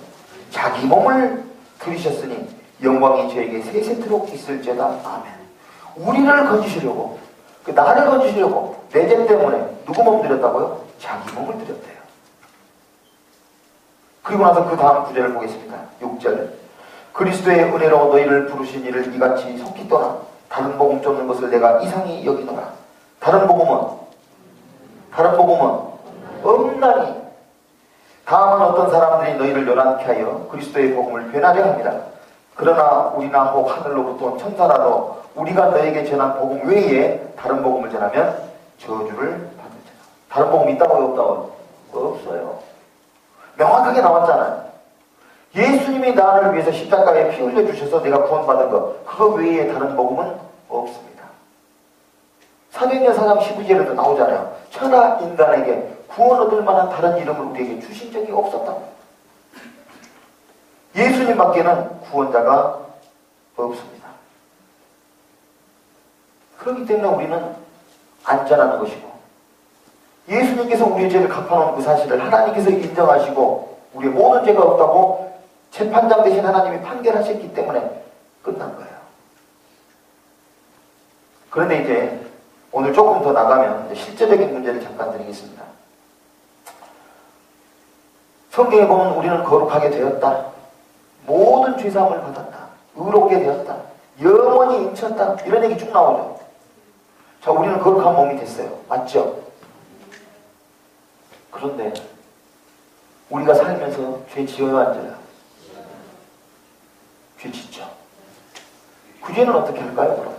자기 몸을 들이셨으니 영광이 저에게 세세토록 있을지어다. 아멘. 우리를 건지시려고, 나를 건지시려고 내 죄 때문에 누구 몸 들였다고요? 자기 몸을 들였대요. 그리고 나서 그 다음 구절을 보겠습니다. 6절. 그리스도의 은혜로 너희를 부르신 이를 이같이 속히 떠나 다른 복음 쫓는 것을 내가 이상히 여기노라. 다른 복음은 없나니 다만 어떤 사람들이 너희를 요란케 하여 그리스도의 복음을 변하려 합니다. 그러나 우리나 혹 하늘로부터 온 천사라도 우리가 너에게 전한 복음 외에 다른 복음을 전하면 저주를 받을지라. 다른 복음 있다고요? 없다고요? 없어요. 명확하게 나왔잖아요. 예수님이 나를 위해서 십자가에 피 흘려주셔서 내가 구원받은 것, 그거 외에 다른 복음은 없습니다. 사도행전 4장 12절에도 나오잖아요. 천하 인간에게 구원 얻을 만한 다른 이름을 우리에게 주신 적이 없었다고. 예수님밖에는 구원자가 없습니다. 그렇기 때문에 우리는 안전한 것이고, 예수님께서 우리의 죄를 갚아놓은 그 사실을 하나님께서 인정하시고 우리의 모든 죄가 없다고 재판장 대신 하나님이 판결하셨기 때문에 끝난 거예요. 그런데 이제 오늘 조금 더 나가면 실제적인 문제를 잠깐 드리겠습니다. 성경에 보면 우리는 거룩하게 되었다, 모든 죄사함을 받았다, 의롭게 되었다, 영원히 인쳤다, 이런 얘기 쭉 나오죠. 자, 우리는 거룩한 몸이 됐어요. 맞죠? 그런데 우리가 살면서 죄 지어요, 안 지어요? 죄 짓죠. 그 죄는 어떻게 할까요, 그럼?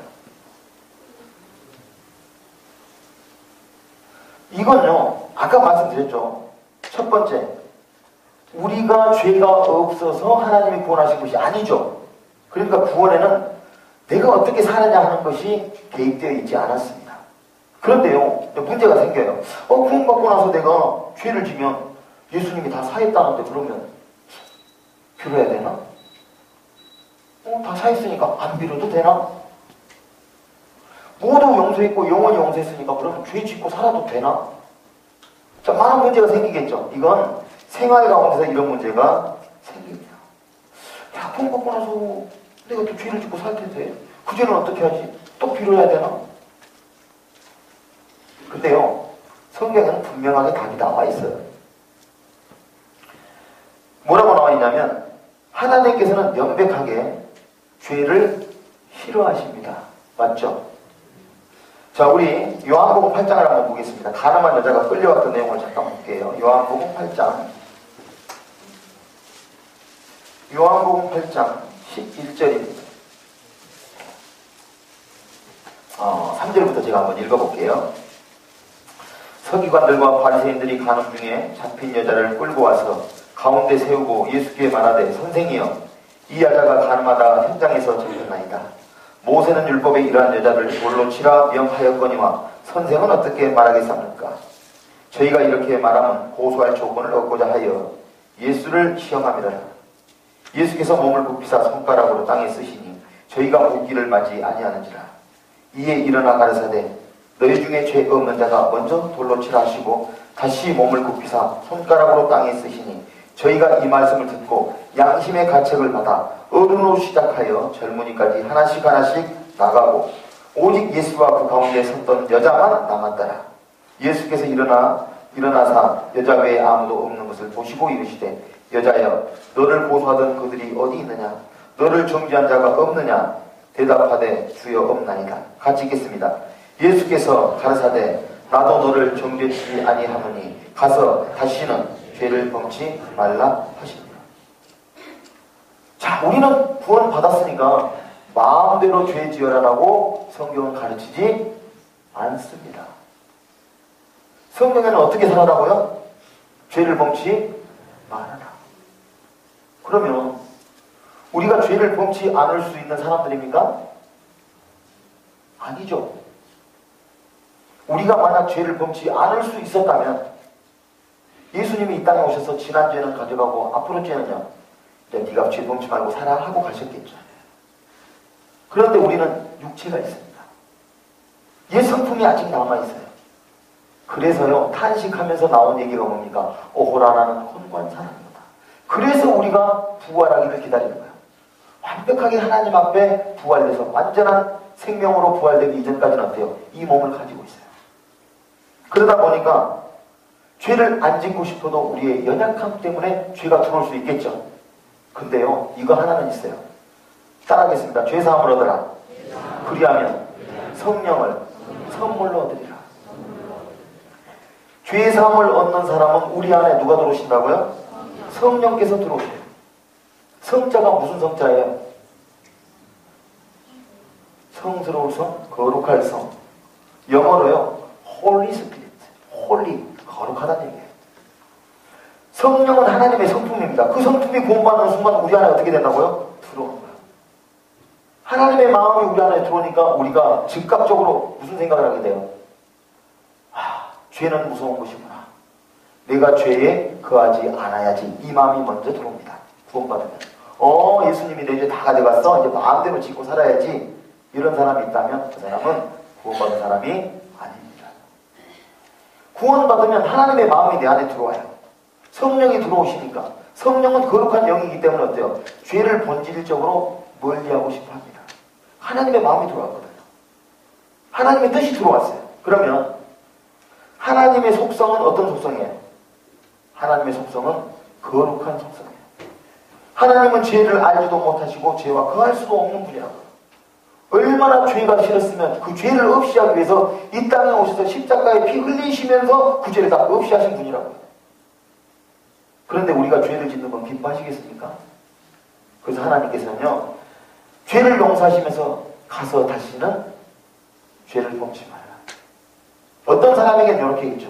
이건요, 아까 말씀드렸죠. 첫 번째, 우리가 죄가 없어서 하나님이 구원하신 것이 아니죠. 그러니까 구원에는 내가 어떻게 사느냐 하는 것이 개입되어 있지 않았습니다. 그런데요, 문제가 생겨요. 구원받고 나서 내가 죄를 지면 예수님이 다 사했다는데 그러면 빌어야 되나? 다 사했으니까 안 빌어도 되나? 모두 용서했고 영원히 용서했으니까 그러면 죄 짓고 살아도 되나? 자, 많은 문제가 생기겠죠. 이건 생활 가운데서 이런 문제가 생깁니다. 야, 구원받고 나서 내가 또 죄를 짓고 살 텐데 그 죄는 어떻게 하지? 또 빌어야 되나? 근데요, 성경에는 분명하게 답이 나와 있어요. 뭐라고 나와 있냐면 하나님께서는 명백하게 죄를 싫어하십니다. 맞죠? 자, 우리 요한복음 8장을 한번 보겠습니다. 가늠한 여자가 끌려왔던 내용을 잠깐 볼게요. 요한복음 8장 11절입니다. 3절부터 제가 한번 읽어볼게요. 서기관들과 바리새인들이 가는 중에 잡힌 여자를 끌고 와서 가운데 세우고 예수께 말하되, 선생이여, 이 여자가 가늠하다 현장에서 잡혔나이다. 모세는 율법에 이러한 여자를 돌로 치라 명하였거니와 선생은 어떻게 말하겠습니까? 저희가 이렇게 말하면 고소할 조건을 얻고자 하여 예수를 시험함이라. 예수께서 몸을 굽히사 손가락으로 땅에 쓰시니 저희가 묻기를 맞지 아니하는지라. 이에 일어나 가르사대, 너희 중에 죄 없는 자가 먼저 돌로 치라 하시고 다시 몸을 굽히사 손가락으로 땅에 쓰시니 저희가 이 말씀을 듣고 양심의 가책을 받아 어른으로 시작하여 젊은이까지 하나씩 나가고 오직 예수와 그 가운데 섰던 여자만 남았더라. 예수께서 일어나사 여자 외에 아무도 없는 것을 보시고 이르시되, 여자여, 너를 고소하던 그들이 어디 있느냐? 너를 정죄한 자가 없느냐? 대답하되, 주여, 없나이다. 같이 읽겠습니다. 예수께서 가르사대, 나도 너를 정죄치 아니하노니 가서 다시는 죄를 범치 말라 하십니다. 자, 우리는 구원 받았으니까 마음대로 죄 지어라라고 성경은 가르치지 않습니다. 성경에는 어떻게 살아라고요? 죄를 범치 말아라. 그러면 우리가 죄를 범치 않을 수 있는 사람들입니까? 아니죠. 우리가 만약 죄를 범치 않을 수 있었다면 예수님이 이 땅에 오셔서 지난 죄는 가져가고 앞으로 죄는요, 이제 네가 죄 범치 말고 살아 하고 가셨겠죠. 그런데 우리는 육체가 있습니다. 옛 성품이 아직 남아있어요. 그래서요, 탄식하면서 나온 얘기가 뭡니까? 오호라 나는 혼관 사람이다. 그래서 우리가 부활하기를 기다리는 거예요. 완벽하게 하나님 앞에 부활돼서 완전한 생명으로 부활되기 이전까지는 어때요? 이 몸을 가지고 있어요. 그러다 보니까 죄를 안 짓고 싶어도 우리의 연약함 때문에 죄가 들어올 수 있겠죠. 근데요, 이거 하나는 있어요. 따라하겠습니다. 죄사함을 얻어라. 그리하면 성령을 선물로 얻으리라. 죄사함을 얻는 사람은 우리 안에 누가 들어오신다고요? 성령께서 들어오셔요. 성자가 무슨 성자예요? 성스러울 성, 거룩할 성. 영어로요, Holy Spirit. Holy, 거룩하다는 얘기예요. 성령은 하나님의 성품입니다. 그 성품이 구원받는 순간 우리 안에 어떻게 된다고요? 들어오는 거예요. 하나님의 마음이 우리 안에 들어오니까 우리가 즉각적으로 무슨 생각을 하게 돼요? 죄는 무서운 것이구나. 내가 죄에 거하지 않아야지. 이 마음이 먼저 들어옵니다. 구원받으면. 예수님이 내 죄 다 가져갔어. 이제 마음대로 짓고 살아야지. 이런 사람이 있다면 그 사람은 구원받은 사람이 아닙니다. 구원받으면 하나님의 마음이 내 안에 들어와요. 성령이 들어오시니까. 성령은 거룩한 영이기 때문에 어때요? 죄를 본질적으로 멀리하고 싶어 합니다. 하나님의 마음이 들어왔거든요. 하나님의 뜻이 들어왔어요. 그러면 하나님의 속성은 어떤 속성이에요? 하나님의 속성은 거룩한 속성이에요. 하나님은 죄를 알지도 못하시고 죄와 거할 수도 없는 분이라고. 얼마나 죄가 싫었으면 그 죄를 없이 하기 위해서 이 땅에 오셔서 십자가에 피 흘리시면서 그 죄를 다 없이 하신 분이라고. 그런데 우리가 죄를 짓는 건 기뻐하시겠습니까? 그래서 하나님께서는요, 죄를 용서하시면서 가서 다시는 죄를 범치 마라. 어떤 사람에게는 이렇게 있죠.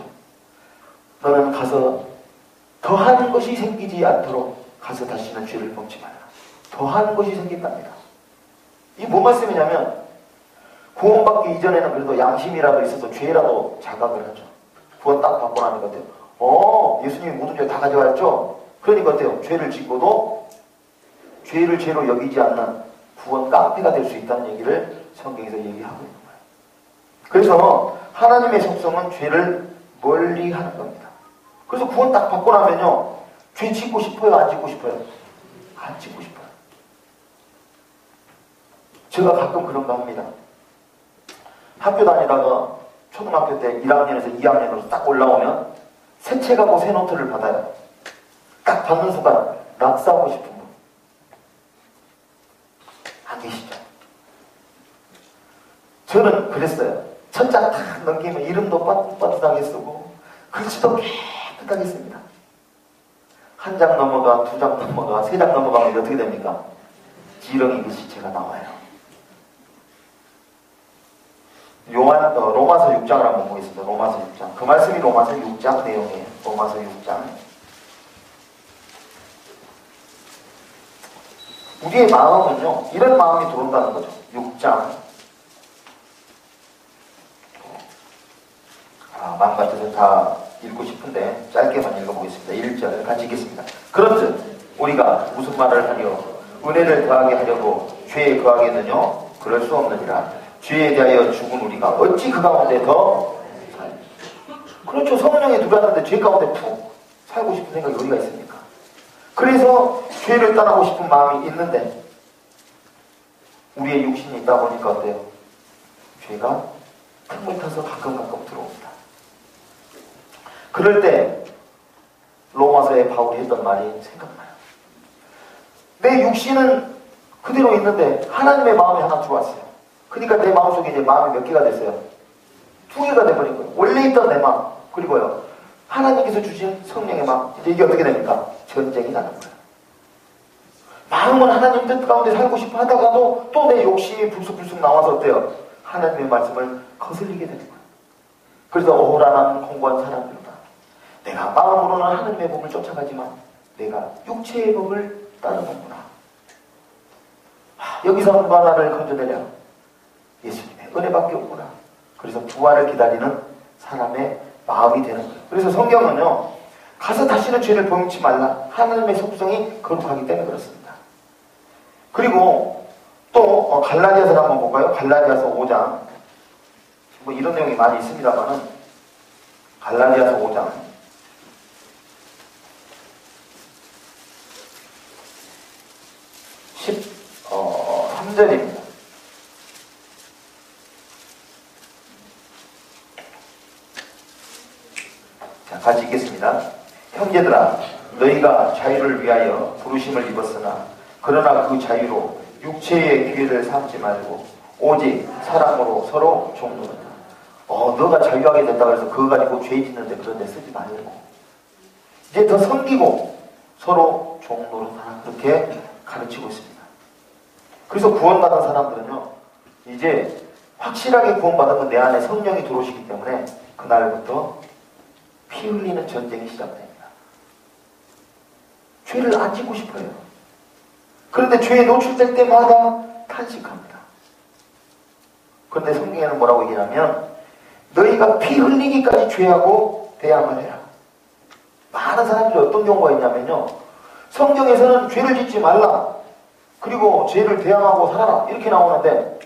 너는 가서 더하는 것이 생기지 않도록 가서 다시는 죄를 범치 말라. 더한 것이 생긴답니다. 이게 뭔 말씀이냐면 구원받기 이전에는 그래도 양심이라도 있어서 죄라도 자각을 하죠. 구원 딱 받고 나니까 어때요? 예수님이 모든 죄 다 가져왔죠? 그러니까 어때요? 죄를 짓고도 죄를 죄로 여기지 않는 구원 깡패가 될 수 있다는 얘기를 성경에서 얘기하고 있는 거예요. 그래서 하나님의 속성은 죄를 멀리 하는 겁니다. 그래서 구원 딱 받고 나면요, 죄 짓고 싶어요? 안 짓고 싶어요? 안 짓고 싶어요. 제가 가끔 그런 거 합니다. 학교 다니다가 초등학교 때 1학년에서 2학년으로 딱 올라오면 새 책하고 새 노트를 받아요. 딱 받는 순간 낙서하고 싶은 분 안 계시죠? 저는 그랬어요. 첫 장 딱 넘기면 이름도 빠듯빠듯하게 쓰고 글씨도 깨끗하게 씁니다. 한 장 넘어가, 두 장 넘어가, 세 장 넘어가면 어떻게 됩니까? 지렁이 글씨체가 나와요. 로마서 6장을 한번 보겠습니다. 로마서 6장. 그 말씀이 로마서 6장 내용이에요. 로마서 6장. 우리의 마음은요, 이런 마음이 들어온다는 거죠. 6장. 마음 같아서 다 읽고 싶은데 짧게만 읽어보겠습니다. 1절 같이 읽겠습니다. 그런즉 우리가 무슨 말을 하려 은혜를 더하게 하려고 죄에 거하겠느냐? 그럴 수 없느니라. 죄에 대하여 죽은 우리가 어찌 그 가운데 더 그렇죠. 성령에 들어왔는데 죄 가운데 푹 살고 싶은 생각이 어디가 있습니까? 그래서 죄를 떠나고 싶은 마음이 있는데 우리의 육신이 있다 보니까 어때요? 죄가 틈을 타서 가끔 들어옵니다. 그럴 때 로마서에 바울이 했던 말이 생각나요. 내 육신은 그대로 있는데 하나님의 마음이 하나 들어왔어요. 그러니까 내 마음속에 이제 마음이 몇 개가 됐어요? 2개가 돼버린 거예요. 원래 있던 내 마음, 그리고요 하나님께서 주신 성령의 마음. 이제 이게 어떻게 됩니까? 전쟁이 나는 거예요. 마음은 하나님 뜻 가운데 살고 싶어 하다가도 또 내 욕심이 불쑥불쑥 나와서 어때요? 하나님의 말씀을 거슬리게 되는 거예요. 그래서 오라는 공고한 사람들다. 내가 마음으로는 하나님의 법을 쫓아가지만 내가 육체의 법을 따르는구나. 여기서 누가 나를 건져내려? 예수님의 은혜밖에 없구나. 그래서 부활을 기다리는 사람의 마음이 되는 거예요. 그래서 성경은요, 가서 다시는 죄를 범치 말라. 하나님의 속성이 거룩하기 때문에 그렇습니다. 그리고 또 갈라디아서를 한번 볼까요? 갈라디아서 5장. 뭐 이런 내용이 많이 있습니다만은 갈라디아서 5장 13절입니다. 자, 같이 읽겠습니다. 형제들아, 너희가 자유를 위하여 부르심을 입었으나 그러나 그 자유로 육체의 기회를 삼지 말고 오직 사랑으로 서로 종노릇하라. 너가 자유하게 된다고 해서 그거 가지고 죄 짓는데 그런 데 쓰지 말고 이제 더 섬기고 서로 종노릇하라. 그렇게 가르치고 있습니다. 그래서 구원받은 사람들은요, 이제 확실하게 구원받은 건 내 안에 성령이 들어오시기 때문에 그날부터 피 흘리는 전쟁이 시작됩니다. 죄를 안 짓고 싶어요. 그런데 죄에 노출될 때마다 탄식합니다. 그런데 성경에는 뭐라고 얘기하냐면 너희가 피 흘리기까지 죄하고 대항을 해라. 많은 사람들이 어떤 경우가 있냐면요, 성경에서는 죄를 짓지 말라, 그리고 죄를 대항하고 살아라 이렇게 나오는데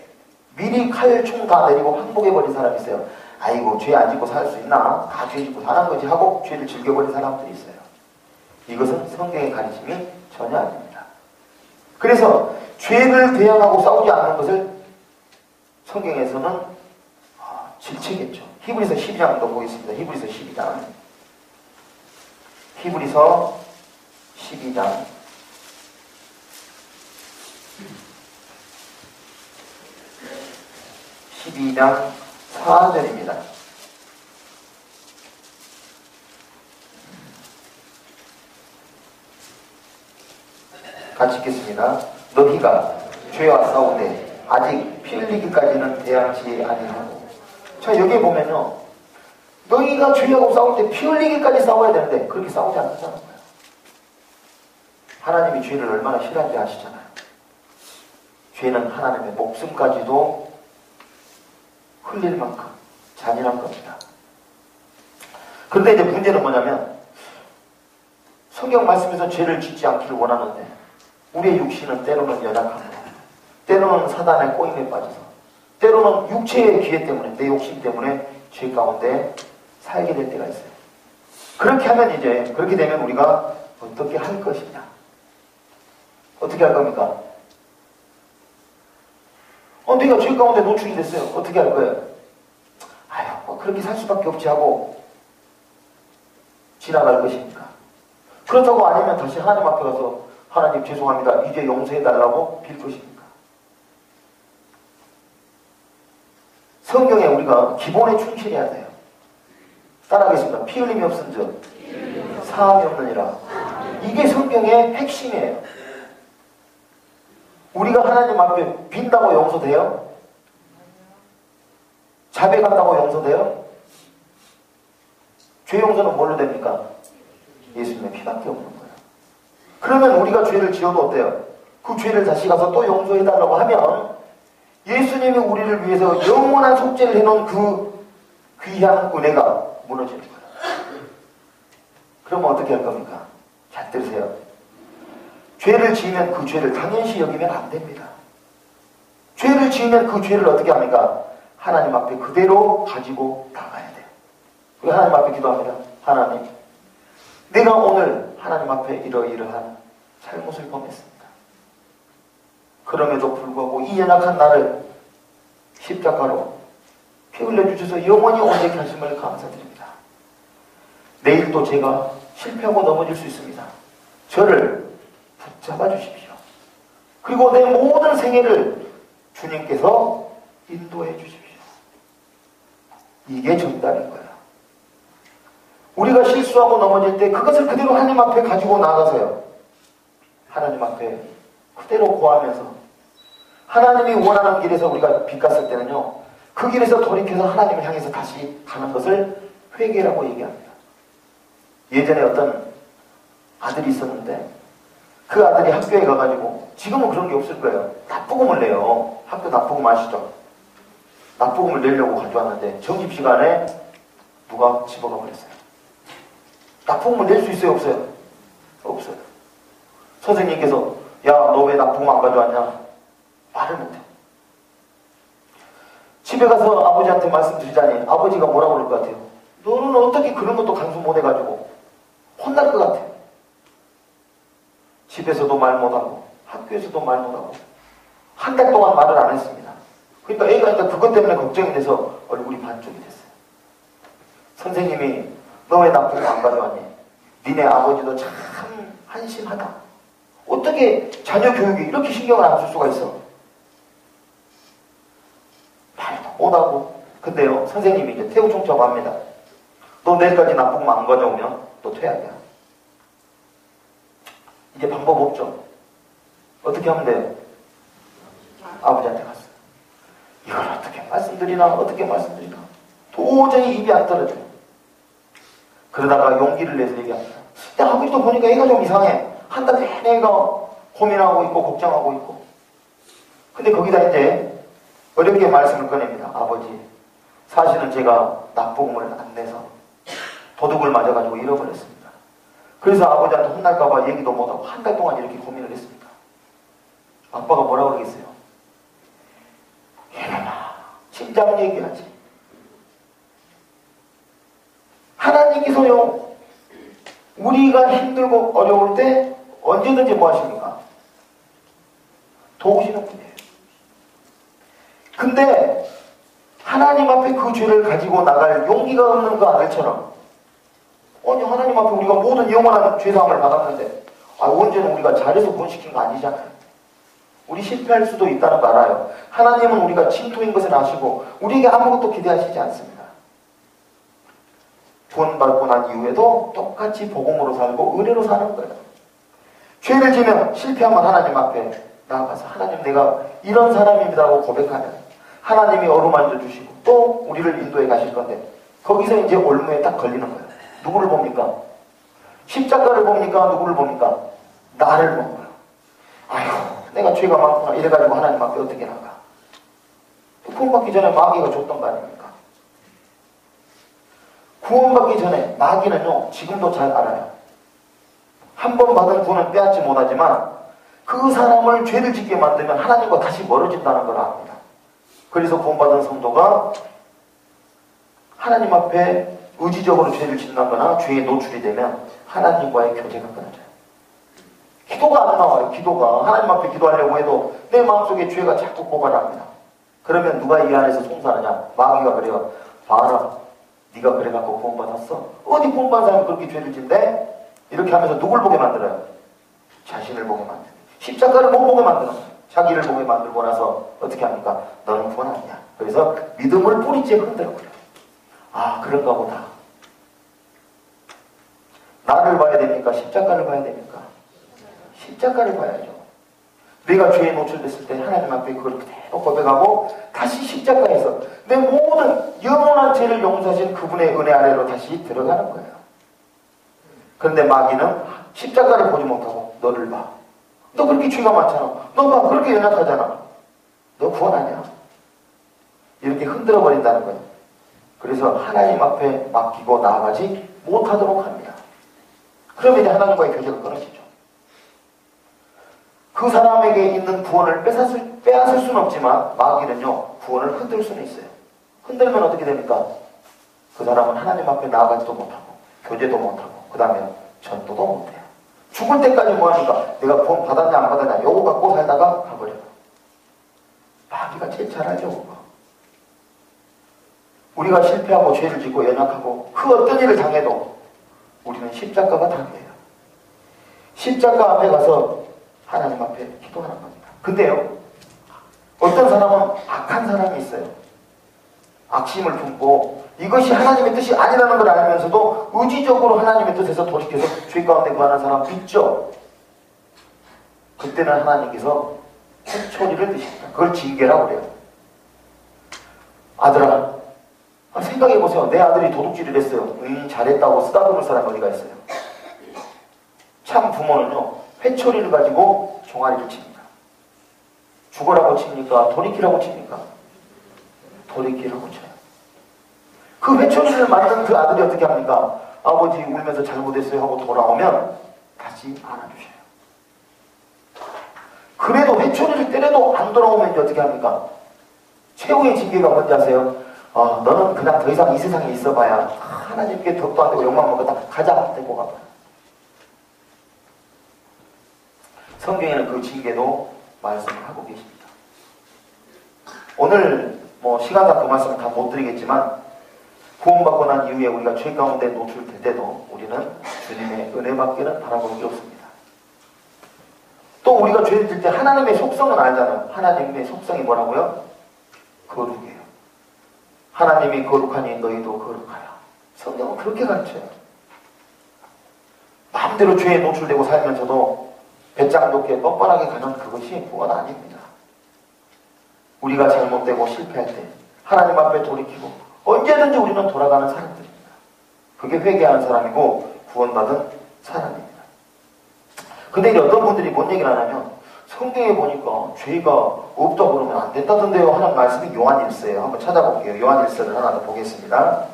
미리 칼, 총 다 내리고 항복해버린 사람이 있어요. 아이고 죄 안 짓고 살 수 있나? 다 죄 짓고 사는 거지 하고 죄를 즐겨버린 사람들이 있어요. 이것은 성경의 가르침이 전혀 아닙니다. 그래서 죄를 대항하고 싸우지 않는 것을 성경에서는 질책했죠. 히브리서 12장도 보겠습니다. 히브리서 12장. 히브리서 12장. 12장 4절입니다. 같이 읽겠습니다. 너희가 죄와 싸우되 아직 피 흘리기까지는 대항치 아니하고. 자, 여기에 보면요, 너희가 죄하고 싸울 때 피 흘리기까지 싸워야 되는데 그렇게 싸우지 않는다는 거예요. 하나님이 죄를 얼마나 싫어하는지 아시잖아요. 죄는 하나님의 목숨까지도 흘릴 만큼 잔인한 겁니다. 그런데 이제 문제는 뭐냐면 성경 말씀에서 죄를 짓지 않기를 원하는데 우리의 육신은 때로는 연약하고 때로는 사단의 꼬임에 빠져서 때로는 육체의 기회 때문에 내 욕심 때문에 죄 가운데 살게 될 때가 있어요. 그렇게 되면 우리가 어떻게 할 것이냐? 어떻게 할 겁니까? 내가 죄 가운데 노출이 됐어요. 어떻게 할 거예요? 뭐 그렇게 살 수밖에 없지 하고 지나갈 것입니까? 그렇다고 아니면 다시 하나님 앞에 가서 하나님 죄송합니다. 이제 용서해달라고 빌 것입니까? 성경에 우리가 기본에 충실해야 돼요. 따라하겠습니다. 피 흘림이 없은즉 사함이 없느니라. 이게 성경의 핵심이에요. 우리가 하나님 앞에 빈다고 용서돼요? 자백한다고 용서돼요? 죄 용서는 뭘로 됩니까? 예수님의 피밖에 없는 거예요. 그러면 우리가 죄를 지어도 어때요? 그 죄를 다시 가서 또 용서해달라고 하면 예수님이 우리를 위해서 영원한 속죄를 해놓은 그 귀한 은혜가 무너지는 거예요. 그러면 어떻게 할 겁니까? 잘 들으세요. 죄를 지으면 그 죄를 당연시 여기면 안 됩니다. 죄를 지으면 그 죄를 어떻게 합니까? 하나님 앞에 그대로 가지고 나가야 돼요. 우리 하나님 앞에 기도합니다. 하나님, 내가 오늘 하나님 앞에 이러이러한 잘못을 범했습니다. 그럼에도 불구하고 이 연약한 나를 십자가로 피 흘려주셔서 영원히 온전케 하심을 감사드립니다. 내일 또 제가 실패하고 넘어질 수 있습니다. 저를 붙잡아 주십시오. 그리고 내 모든 생애를 주님께서 인도해 주십시오. 이게 정답인 거예요. 우리가 실수하고 넘어질 때 그것을 그대로 하나님 앞에 가지고 나가서요. 하나님 앞에 그대로 고하면서 하나님이 원하는 길에서 우리가 빗갔을 때는요. 그 길에서 돌이켜서 하나님을 향해서 다시 가는 것을 회개라고 얘기합니다. 예전에 어떤 아들이 있었는데 그 아들이 학교에 가가지고 지금은 그런 게 없을 거예요. 납부금을 내요. 학교 납부금 아시죠? 납부금을 내려고 가져왔는데 점심시간에 누가 집어가 버렸어요. 납부금을 낼 수 있어요? 없어요? 없어요. 선생님께서 야, 너 왜 납부금 안 가져왔냐? 말을 못해. 집에 가서 아버지한테 말씀드리자니 아버지가 뭐라 그럴 것 같아요? 너는 어떻게 그런 것도 간수 못 해가지고 혼날 것 같아. 집에서도 말 못하고 학교에서도 말 못하고 한 달 동안 말을 안 했습니다. 그러니까 애가 일단 그것 때문에 걱정이 돼서 얼굴이 반쪽이 됐어요. 선생님이 너 왜 납부금 안 가져왔니? 니네 아버지도 참 한심하다. 어떻게 자녀 교육에 이렇게 신경을 안 쓸 수가 있어? 말도 못하고. 근데요, 선생님이 이제 태우 총처합니다. 너 내일까지 납부금 안 가져오면 또 퇴학이야. 이제 방법 없죠. 어떻게 하면 돼요? 아버지한테 갔어요. 이걸 어떻게 말씀드리나 도저히 입이 안 떨어져요. 그러다가 용기를 내서 얘기합니다. 근데 아버지도 보니까 애가 좀 이상해. 한 달 내내 애가 고민하고 있고 걱정하고 있고. 근데 거기다 이제 어렵게 말씀을 꺼냅니다. 아버지, 사실은 제가 납부금을 안 내서 도둑을 맞아가지고 잃어버렸습니다. 그래서 아버지한테 혼날까봐 얘기도 못하고 한 달 동안 이렇게 고민을 했습니다. 아빠가 뭐라 그러겠어요? 얘네나 진작 얘기하지. 하나님께서요, 우리가 힘들고 어려울 때 언제든지 뭐 하십니까? 도우시는 분이에요. 근데 하나님 앞에 그 죄를 가지고 나갈 용기가 없는 그 아들처럼, 아니 하나님 앞에 우리가 모든 영원한 죄사함을 받았는데 언제는 우리가 잘해서 구원시킨 거 아니잖아요. 우리 실패할 수도 있다는 거 알아요. 하나님은 우리가 침토인 것을 아시고 우리에게 아무것도 기대하시지 않습니다. 구원받고 난 이후에도 똑같이 복음으로 살고 의뢰로 사는 거예요. 죄를 지면 실패하면 하나님 앞에 나아가서 하나님, 내가 이런 사람입니다라고 고백하면 하나님이 어루만져 주시고 또 우리를 인도해 가실 건데, 거기서 이제 올무에 딱 걸리는 거예요. 누구를 봅니까? 십자가를 봅니까? 누구를 봅니까? 나를 먹어요. 아휴, 내가 죄가 많구나 이래가지고 하나님 앞에 어떻게 나가? 구원받기 전에 마귀가 줬던 거 아닙니까? 구원받기 전에 마귀는요, 지금도 잘 알아요. 한 번 받은 구원은 빼앗지 못하지만 그 사람을 죄를 짓게 만들면 하나님과 다시 멀어진다는 걸 압니다. 그래서 구원받은 성도가 하나님 앞에 의지적으로 죄를 짓는거나 죄에 노출이 되면 하나님과의 교제가 끊어져요. 기도가 안 나와요. 기도가 하나님 앞에 기도하려고 해도 내 마음속에 죄가 자꾸 고발합니다. 그러면 누가 이 안에서 송사하느냐? 마귀가 그래요. 봐라, 네가 그래갖고 구원받았어? 어디 구원받은 사람이 그렇게 죄를 짓대? 이렇게 하면서 누굴 보게 만들어요? 자신을 보게 만들어요. 십자가를 못 보게 만들어요. 자기를 보게 만들고 나서 어떻게 합니까? 너는 구원 아니야. 그래서 믿음을 뿌리째 흔들어버려요. 아, 그런가 보다. 나를 봐야 됩니까? 십자가를 봐야 됩니까? 십자가를 봐야죠. 내가 죄에 노출됐을 때 하나님 앞에 그걸 그대로 고백하고 다시 십자가에서 내 모든 영원한 죄를 용서하신 그분의 은혜 아래로 다시 들어가는 거예요. 그런데 마귀는 십자가를 보지 못하고 너를 봐. 너 그렇게 죄가 많잖아. 너 봐, 그렇게 연약하잖아. 너 구원 아니야. 이렇게 흔들어 버린다는 거예요. 그래서 하나님 앞에 맡기고 나아가지 못하도록 합니다. 그러면 이제 하나님과의 교제가 끊어지죠. 그 사람에게 있는 구원을 빼앗을 수는 없지만 마귀는요, 구원을 흔들 수는 있어요. 흔들면 어떻게 됩니까? 그 사람은 하나님 앞에 나아가지도 못하고 교제도 못하고 그 다음에 전도도 못해요. 죽을 때까지 뭐하니까 내가 구원 받았냐 안 받았냐 요거 갖고 살다가 가버려요. 마귀가 제일 잘 알죠. 그거. 우리가 실패하고 죄를 짓고 연약하고 그 어떤 일을 당해도 우리는 십자가가 당해요. 십자가 앞에 가서 하나님 앞에 기도하는 겁니다. 근데요, 어떤 사람은 악한 사람이 있어요. 악심을 품고 이것이 하나님의 뜻이 아니라는 걸 알면서도 의지적으로 하나님의 뜻에서 돌이켜서 죄 가운데 거하는 사람 있죠. 그때는 하나님께서 회초리를 드십니다. 그걸 징계라고 그래요. 아들아, 생각해보세요. 내 아들이 도둑질을 했어요. 잘했다고 쓰다듬을 사람 어디가 있어요? 참 부모는요, 회초리를 가지고 종아리를 칩니다. 죽어라고 칩니까? 돌이키라고 칩니까? 돌이키라고 쳐요. 그 회초리를 만든 그 아들이 어떻게 합니까? 아버지 울면서 잘못했어요 하고 돌아오면 다시 안아주셔요. 그래도 회초리를 때려도 안 돌아오면 이제 어떻게 합니까? 최후의 징계가 뭔지 아세요? 너는 그냥 더 이상 이 세상에 있어봐야 하나님께 덕도 안 되고 욕만 먹었다 가자 데리고 가봐. 성경에는 그 징계도 말씀하고 계십니다. 오늘 시간상 그 말씀을 다 못 드리겠지만 구원받고 난 이후에 우리가 죄 가운데 노출될 때도 우리는 주님의 은혜밖에는 바라보는 게 없습니다. 또 우리가 죄를 질 때 하나님의 속성은 알잖아요. 하나님의 속성이 뭐라고요? 거룩이에요. 하나님이 거룩하니 너희도 거룩하라. 성경은 그렇게 가르쳐요. 마음대로 죄에 노출되고 살면서도 배짱 높게 뻔뻔하게 가는 그것이 구원 아닙니다. 우리가 잘못되고 실패할 때 하나님 앞에 돌이키고 언제든지 우리는 돌아가는 사람들입니다. 그게 회개하는 사람이고 구원받은 사람입니다. 근데 이제 어떤 분들이 뭔 얘기를 하냐면 성경에 보니까 죄가 없다고 그러면 안 된다던데요 하는 말씀이 요한일서예요. 한번 찾아볼게요. 요한일서를 하나 더 보겠습니다.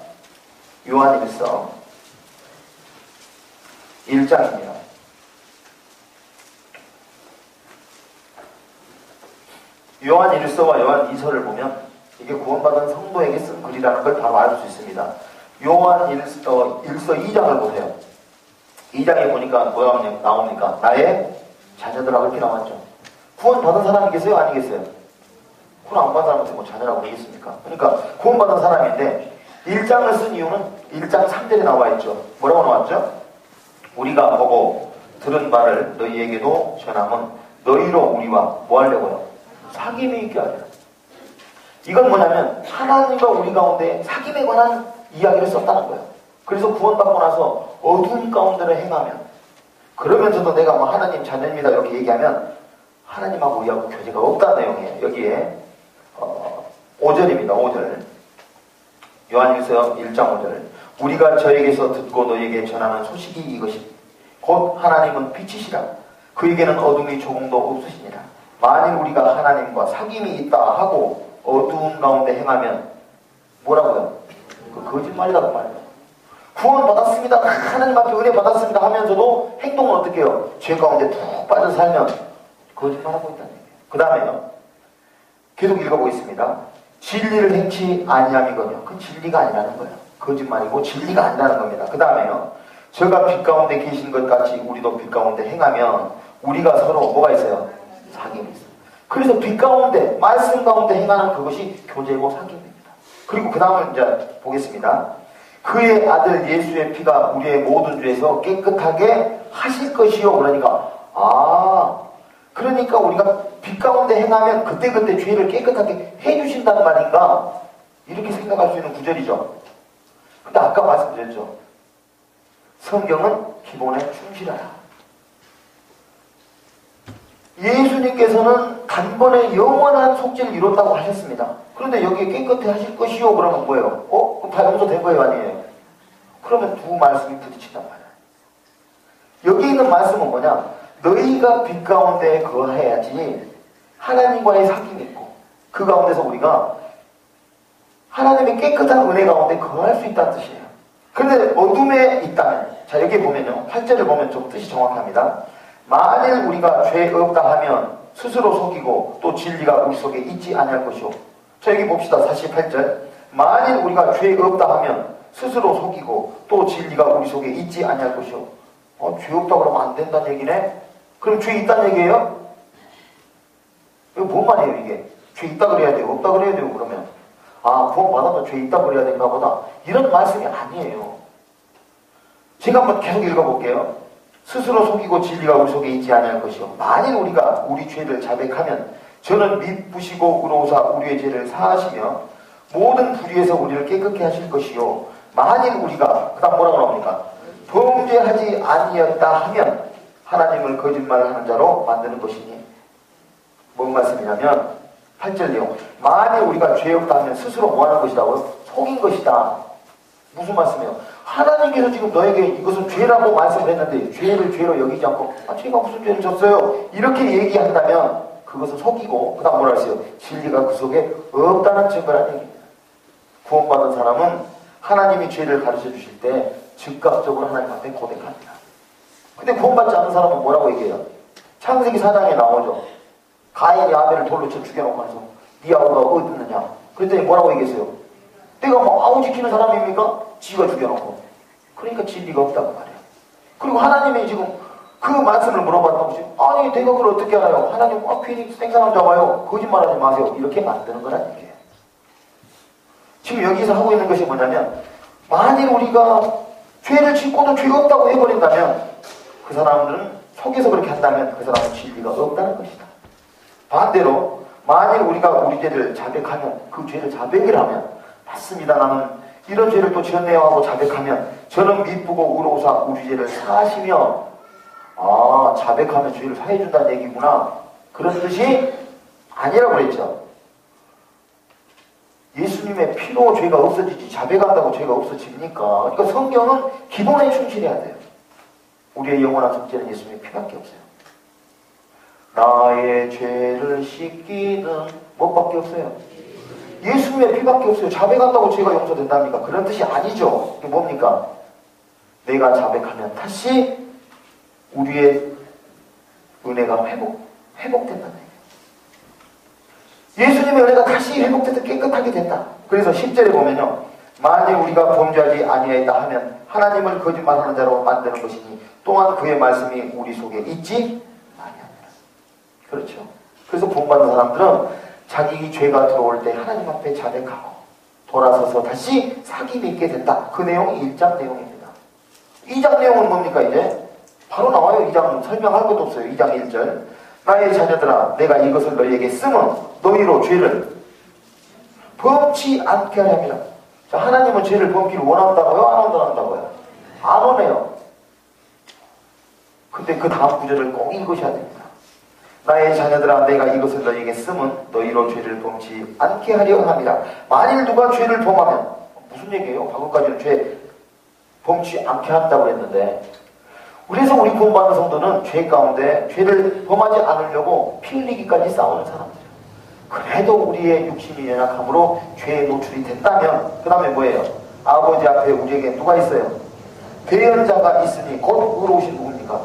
요한일서 1장입니다. 요한일서와 요한이서를 보면 이게 구원받은 성도에게 쓴 글이라는 걸 바로 알 수 있습니다. 요한일서 2장을 보세요. 2장에 보니까 뭐가 나옵니까? 나의 자녀들하고 이렇게 나왔죠. 구원받은 사람이 계세요? 아니 계세요? 구원 안 받은 사람한테 뭐 자녀라고 되겠습니까? 그러니까 구원받은 사람인데 1장을 쓴 이유는 1장 3절에 나와 있죠. 뭐라고 나왔죠? 우리가 보고 들은 바를 너희에게도 전함은 너희로 우리와 뭐 하려고요? 사귐이 있게 하려. 이건 뭐냐면 하나님과 우리 가운데 사귐에 관한 이야기를 썼다는 거예요. 그래서 구원받고 나서 어두운 가운데를 행하면 그러면서도 내가 뭐 하나님 자녀입니다 이렇게 얘기하면 하나님하고 우리하고 교제가 없다는 내용이에요. 여기에 5절입니다. 5절 요한일서 1장 5절 우리가 저에게서 듣고 너에게 전하는 소식이 이것이 곧 하나님은 빛이시라 그에게는 어둠이 조금도 없으시니라. 만일 우리가 하나님과 사귐이 있다 하고 어두운 가운데 행하면 뭐라고요? 그 거짓말이라고 말해요. 구원 받았습니다, 하나님 앞에 은혜 받았습니다 하면서도 행동은 어떻게 해요? 죄 가운데 푹 빠져 살면 거짓말하고 있다는 얘기예요. 그 다음에요, 계속 읽어보겠습니다. 진리를 행치 아니함이거든요. 그건 진리가 아니라는 거예요. 거짓말이고 진리가 아니라는 겁니다. 그 다음에요, 저가 빛 가운데 계신 것 같이 우리도 빛 가운데 행하면 우리가 서로 뭐가 있어요? 사귐이 있어요. 그래서 빛 가운데, 말씀 가운데 행하는 그것이 교제고 사귐입니다. 그리고 그 다음을 이제 보겠습니다. 그의 아들 예수의 피가 우리의 모든 죄에서 깨끗하게 하실 것이요. 그러니까 우리가 빛 가운데 행하면 그때그때 죄를 깨끗하게 해주신다는 말인가? 이렇게 생각할 수 있는 구절이죠. 근데 아까 말씀드렸죠. 성경은 기본에 충실하라. 예수님께서는 단번에 영원한 속죄를 이뤘다고 하셨습니다. 그런데 여기에 깨끗해 하실 것이요 그러면 뭐예요? 그럼 다 용서된 거예요, 아니에요? 그러면 두 말씀이 부딪힌단 말이에요. 여기 있는 말씀은 뭐냐? 너희가 빛 가운데 거해야지 하나님과의 사귐이 있고 그 가운데서 우리가 하나님의 깨끗한 은혜 가운데 거할 수 있다는 뜻이에요. 그런데 어둠에 있다면, 자 여기 보면요, 8절을 보면 좀 뜻이 정확합니다. 만일 우리가 죄 없다 하면 스스로 속이고 또 진리가 우리 속에 있지 않을 것이오. 자 여기 봅시다. 48절. 만일 우리가 죄 없다 하면 스스로 속이고 또 진리가 우리 속에 있지 않을 것이오. 죄 없다 그러면 안 된다는 얘기네? 그럼 죄 있다는 얘기예요? 이거 뭔 말이에요 이게? 죄 있다 그래야 돼요? 없다 그래야 돼요? 그러면 구원 받아도 죄 있다 그래야 되나 보다, 이런 말씀이 아니에요. 제가 한번 계속 읽어볼게요. 스스로 속이고 진리가 우리 속에 있지 않을 것이요. 만일 우리가 우리 죄를 자백하면 저는 미쁘시고 의로우사 우리의 죄를 사하시며 모든 불의에서 우리를 깨끗게 하실 것이요. 만일 우리가, 그 다음 뭐라고 나옵니까? 범죄하지 아니었다 하면 하나님을 거짓말하는 자로 만드는 것이니. 뭔 말씀이냐면 8절 내용. 만일 우리가 죄 없다 하면 스스로 뭐하는 것이라고요? 속인 것이다. 무슨 말씀이에요? 하나님께서 지금 너에게 이것은 죄라고 말씀을 했는데 죄를 죄로 여기지 않고 제가 무슨 죄를 졌어요? 이렇게 얘기한다면 그것은 속이고, 그 다음 뭐라 했어요? 진리가 그 속에 없다는 증거라는 얘기입니다. 구원받은 사람은 하나님이 죄를 가르쳐 주실 때 즉각적으로 하나님 앞에 고백합니다. 근데 구원받지 않은 사람은 뭐라고 얘기해요? 창세기 4장에 나오죠. 가인이 아벨을 돌로 쳐 죽여놓고 해서 네 아우가 어디 있느냐? 그랬더니 뭐라고 얘기했어요? 내가 뭐 아우 지키는 사람입니까? 지가 죽여놓고. 그러니까 진리가 없다고 말해요. 그리고 하나님이 지금 그 말씀을 물어봤다고 지금 아니 내가 그걸 어떻게 알아요? 하나님 괜히 생사람 잡아요. 거짓말하지 마세요. 이렇게 만드는 거란 얘기예요. 지금 여기서 하고 있는 것이 뭐냐면, 만일 우리가 죄를 짓고도 죄가 없다고 해버린다면 그 사람들은 속여서 그렇게 한다면 그 사람은 진리가 없다는 것이다. 반대로 만일 우리가 우리 죄를 자백하면, 그 죄를 자백을 하면, 맞습니다, 나는 이런 죄를 또 지었네요 하고 자백하면 저는 미쁘고 의로우사 우리 죄를 사하시며, 자백하면 죄를 사해준다는 얘기구나, 그런 뜻이 아니라고 그랬죠. 예수님의 피로 죄가 없어지지 자백한다고 죄가 없어집니까? 그러니까 성경은 기본에 충실해야 돼요. 우리의 영원한 속죄는 예수님의 피밖에 없어요. 나의 죄를 씻기는 뭐밖에 없어요? 예수님의 피밖에 없어요. 자백한다고 죄가 용서된답니까? 그런 뜻이 아니죠. 이게 뭡니까? 내가 자백하면 다시 우리의 은혜가 회복된다는 얘기예요. 예수님의 은혜가 다시 회복돼서 깨끗하게 된다. 그래서 10절에 보면요, 만일 우리가 범죄하지 아니하였다 하면 하나님을 거짓말하는 자로 만드는 것이니 또한 그의 말씀이 우리 속에 있지 아니하니라. 그렇죠. 그래서 구원받는 사람들은 자기 죄가 들어올 때 하나님 앞에 자백하고 돌아서서 다시 사귐이 있게 된다. 그 내용이 1장 내용입니다. 2장 내용은 뭡니까? 이제 바로 나와요. 2장 설명할 것도 없어요. 2장 1절. 나의 자녀들아, 내가 이것을 너희에게 쓰면 너희로 죄를 범치 않게 하려 합니다. 자, 하나님은 죄를 범기를 원한다고요? 안 원한다고요? 안 원해요. 근데 그 다음 구절을 꼭 읽으셔야 됩니다. 나의 자녀들아, 내가 이것을 너희에게 쓰면 너희로 죄를 범치 않게 하려 합니다. 만일 누가 죄를 범하면, 무슨 얘기예요? 방금까지는 죄 범치 않게 한다고 했는데 그래서 우리 구원받은 성도는 죄 가운데 죄를 범하지 않으려고 피 흘리기까지 싸우는 사람들이에요. 그래도 우리의 육신이 연약함으로 죄에 노출이 됐다면 그 다음에 뭐예요? 아버지 앞에 우리에게 누가 있어요? 대언자가 있으니 곧 의로우신 누굽니까?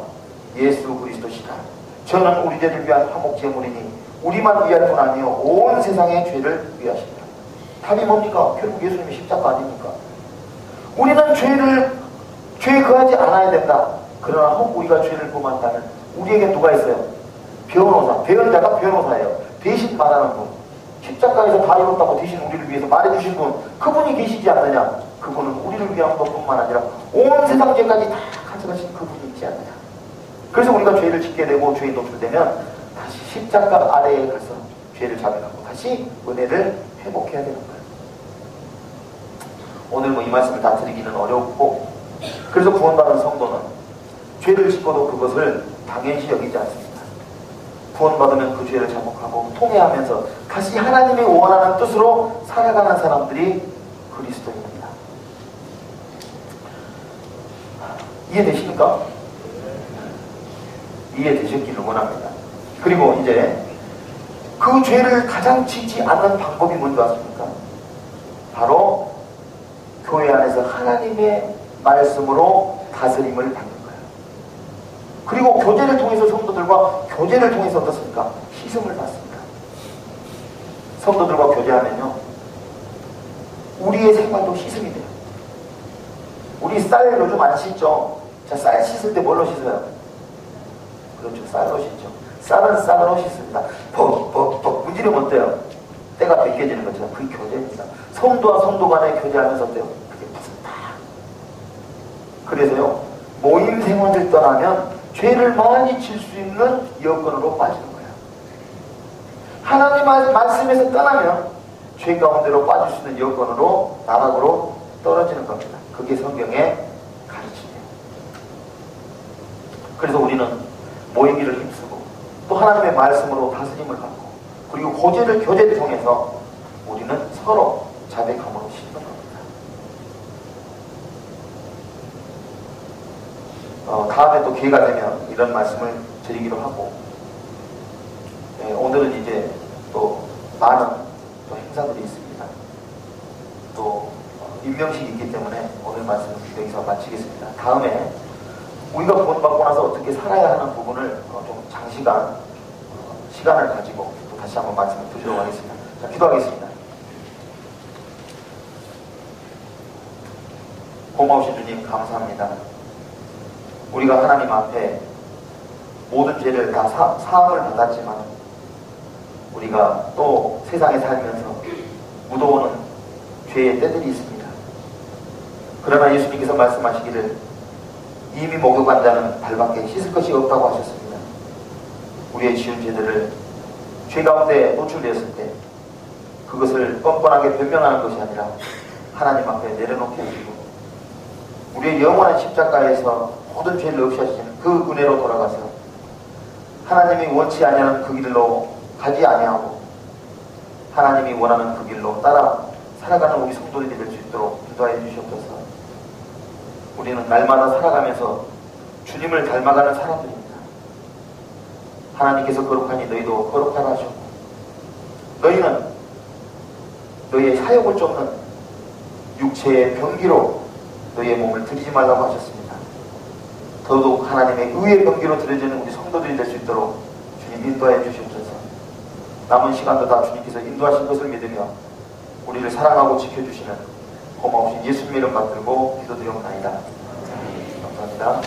예수 그리스도시다. 저는 우리 죄를 위한 화목 제물이니 우리만 위할 뿐 아니요 온 세상의 죄를 위하십니다. 답이 뭡니까? 결국 예수님이 십자가 아닙니까? 우리는 죄에 거하지 않아야 된다. 그러나 우리가 죄를 범한다면 우리에게 누가 있어요? 변호사, 대언자가 변호사예요. 대신 말하는 분, 십자가에서 다 이뤘다고 대신 우리를 위해서 말해주신 분, 그분이 계시지 않느냐? 그분은 우리를 위한 것뿐만 아니라 온 세상 죄까지 다 가져가신 그분이 있지 않느냐? 그래서 우리가 죄를 짓게 되고 죄에 노출되면 다시 십자가 아래에 가서 죄를 자백하고 다시 은혜를 회복해야 되는 거예요. 오늘 이 말씀을 다 드리기는 어렵고, 그래서 구원받은 성도는 죄를 짓고도 그것을 당연시 여기지 않습니다. 구원받으면 그 죄를 자복하고 통회하면서 다시 하나님이 원하는 뜻으로 살아가는 사람들이 그리스도인입니다. 이해되십니까? 이해되셨기를 원합니다. 그리고 이제 그 죄를 가장 짓지 않는 방법이 뭔지 아십니까? 바로 교회 안에서 하나님의 말씀으로 다스림을 받는 거예요. 그리고 교제를 통해서 성도들과 교제를 통해서 어떻습니까? 씻음을 받습니다. 성도들과 교제하면요, 우리의 생활도 씻음이 돼요. 우리 쌀 요즘 안 씻죠? 자, 쌀 씻을 때 뭘로 씻어요? 그렇죠, 쌀로 씻죠. 쌀은 쌀로 씻습니다. 벅벅벅 문지르면 어때요? 때가 벗겨지는 것처럼 그게 교제입니다. 성도와 성도 간에 교제하면서 어때요? 그게 무섭다. 그래서요, 모임 생활을 떠나면 죄를 많이 질 수 있는 여건으로 빠지는 거예요. 하나님 말씀에서 떠나면 죄 가운데로 빠질 수 있는 여건으로, 나락으로 떨어지는 겁니다. 그게 성경의 가르침이에요. 그래서 우리는 모이기를 힘쓰고 또 하나님의 말씀으로 다스림을 받고 그리고 교제를 통해서 우리는 서로 자백함으로 씻는 겁니다. 다음에 또 기회가 되면 이런 말씀을 드리기로 하고, 오늘은 이제 또 많은 또 행사들이 있습니다. 또 임명식이 있기 때문에 오늘 말씀을 여기서 마치겠습니다. 다음에 우리가 구원받고 나서 어떻게 살아야 하는 부분을 좀 장시간 시간을 가지고 또 다시 한번 말씀을 드리도록 하겠습니다. 자, 기도하겠습니다. 고마우신 주님 감사합니다. 우리가 하나님 앞에 모든 죄를 다 사함을 받았지만 우리가 또 세상에 살면서 묻어오는 죄의 때들이 있습니다. 그러나 예수님께서 말씀하시기를 이미 목욕한 자는 발밖에 씻을 것이 없다고 하셨습니다. 우리의 지은 죄들을 죄 가운데 노출되었을 때 그것을 뻔뻔하게 변명하는 것이 아니라 하나님 앞에 내려놓게 하시고 우리의 영원한 십자가에서 모든 죄를 없애시는 그 은혜로 돌아가서 하나님이 원치 아니하는 그 길로 가지 아니하고 하나님이 원하는 그 길로 따라 살아가는 우리 성도들이 될 수 있도록 기도하여 주시옵소서. 우리는 날마다 살아가면서 주님을 닮아가는 사람들입니다. 하나님께서 거룩하니 너희도 거룩하라 하셨고 너희는 너희의 사욕을 쫓는 육체의 병기로 너희의 몸을 드리지 말라고 하셨습니다. 더더욱 하나님의 의의 병기로 드려지는 우리 성도들이 될 수 있도록 주님 인도하여 주시옵소서. 남은 시간도 다 주님께서 인도하신 것을 믿으며 우리를 사랑하고 지켜주시는 고마우신 예수님 이름 받들고 기도드리옵나이다. 감사합니다.